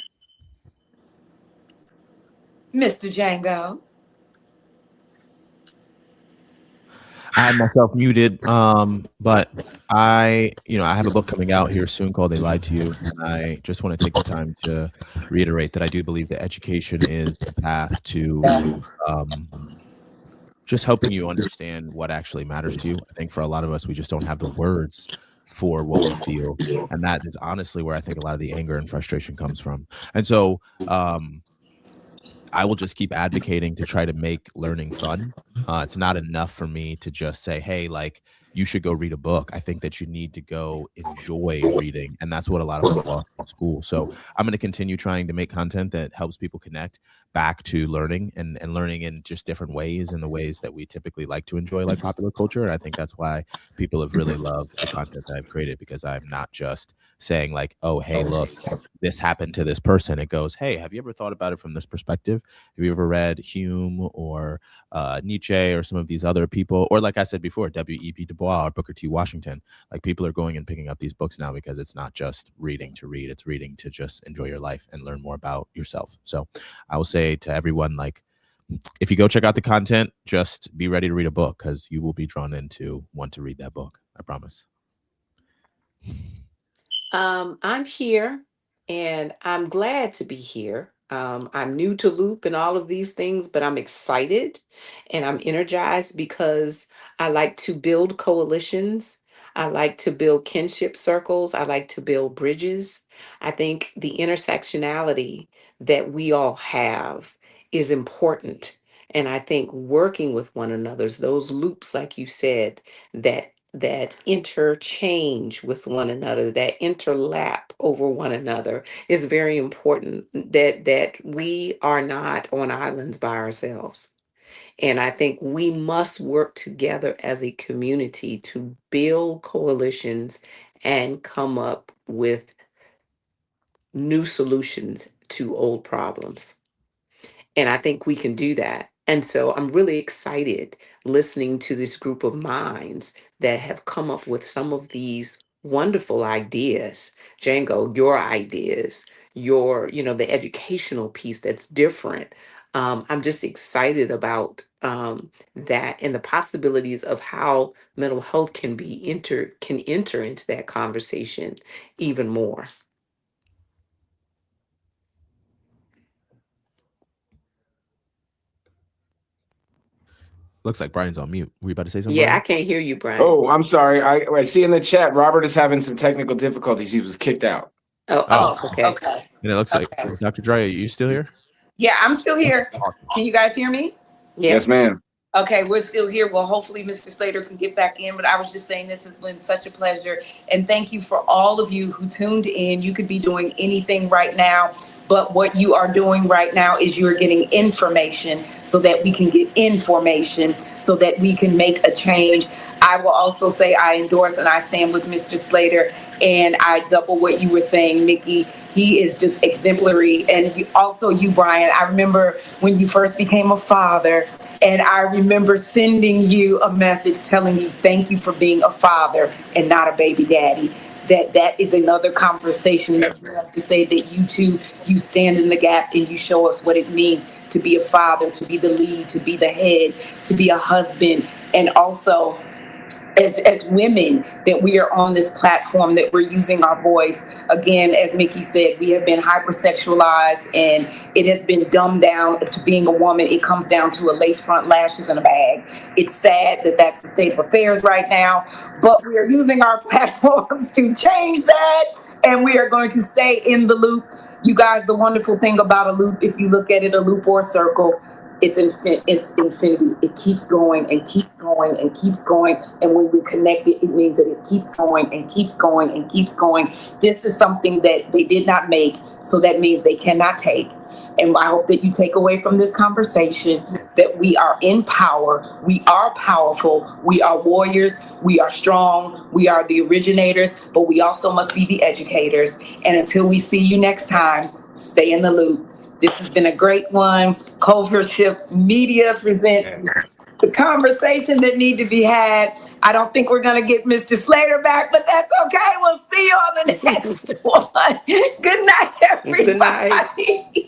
Mr. Django. I had myself muted, but I have a book coming out here soon called They Lied to You, and I just want to take the time to reiterate that I do believe that education is the path to just helping you understand what actually matters to you. I think for a lot of us, we just don't have the words for what we feel, and that is honestly where I think a lot of the anger and frustration comes from. And so I will just keep advocating to try to make learning fun. It's not enough for me to just say, hey, like, you should go read a book. I think that you need to go enjoy reading. And that's what a lot of us lost in school. So I'm going to continue trying to make content that helps people connect back to learning and learning in just different ways, in the ways that we typically like to enjoy, like popular culture. And I think that's why people have really loved the content that I've created, because I'm not just saying like, oh, hey, look, this happened to this person. It goes, hey, have you ever thought about it from this perspective? Have you ever read Hume or Nietzsche or some of these other people? Or like I said before, W.E.B. Du Bois or Booker T. Washington. Like, people are going and picking up these books now because it's not just reading to read. It's reading to just enjoy your life and learn more about yourself. So I will say to everyone, like, if you go check out the content, just be ready to read a book, because you will be drawn in to want to read that book. I promise. I'm here and I'm glad to be here. I'm new to Loop and all of these things, but I'm excited and I'm energized because I like to build coalitions. I like to build kinship circles. I like to build bridges. I think the intersectionality that we all have is important. And I think working with one another's, those loops, like you said, that interchange with one another, that interlap over one another, is very important. That we are not on islands by ourselves. And I think we must work together as a community to build coalitions and come up with new solutions to old problems. And I think we can do that. And so I'm really excited listening to this group of minds that have come up with some of these wonderful ideas. Django, your ideas, the educational piece that's different. I'm just excited about that, and the possibilities of how mental health can enter into that conversation even more. Looks like Brian's on mute. Were you about to say something? Yeah, Brian? I can't hear you, Brian. Oh, I'm sorry. I see in the chat, Robert is having some technical difficulties. He was kicked out. Oh, okay. Okay. And it looks like Dr. Drea, are you still here? Yeah, I'm still here. Can you guys hear me? Yeah. Yes, ma'am. Okay, we're still here. Well, hopefully Mr. Slater can get back in, but I was just saying this has been such a pleasure. And thank you for all of you who tuned in. You could be doing anything right now, but what you are doing right now is you're getting information so that we can get information, so that we can make a change. I will also say I endorse and I stand with Mr. Slater, and I double what you were saying, Miki. He is just exemplary. And you, Brian, I remember when you first became a father, and I remember sending you a message telling you, thank you for being a father and not a baby daddy. That is another conversation that we have to say, that you stand in the gap and you show us what it means to be a father, to be the lead, to be the head, to be a husband, and also as women, that we are on this platform, that we're using our voice. Again, as Miki said, we have been hypersexualized and it has been dumbed down to being a woman. It comes down to a lace front, lashes, and a bag. It's sad that that's the state of affairs right now, but we are using our platforms to change that, and we are going to stay in the loop. You guys, the wonderful thing about a loop, if you look at it, a loop or a circle, it's infinity. It keeps going and keeps going and keeps going. And when we connect it, it means that it keeps going and keeps going and keeps going. This is something that they did not make, so that means they cannot take. And I hope that you take away from this conversation that we are in power, we are powerful, we are warriors, we are strong, we are the originators, but we also must be the educators. And until we see you next time, stay in the loop. This has been a great one. Culture Shift Media presents the conversation that need to be had. I don't think we're going to get Mr. Slater back, but that's okay. We'll see you on the next one. Good night, everybody. Good night.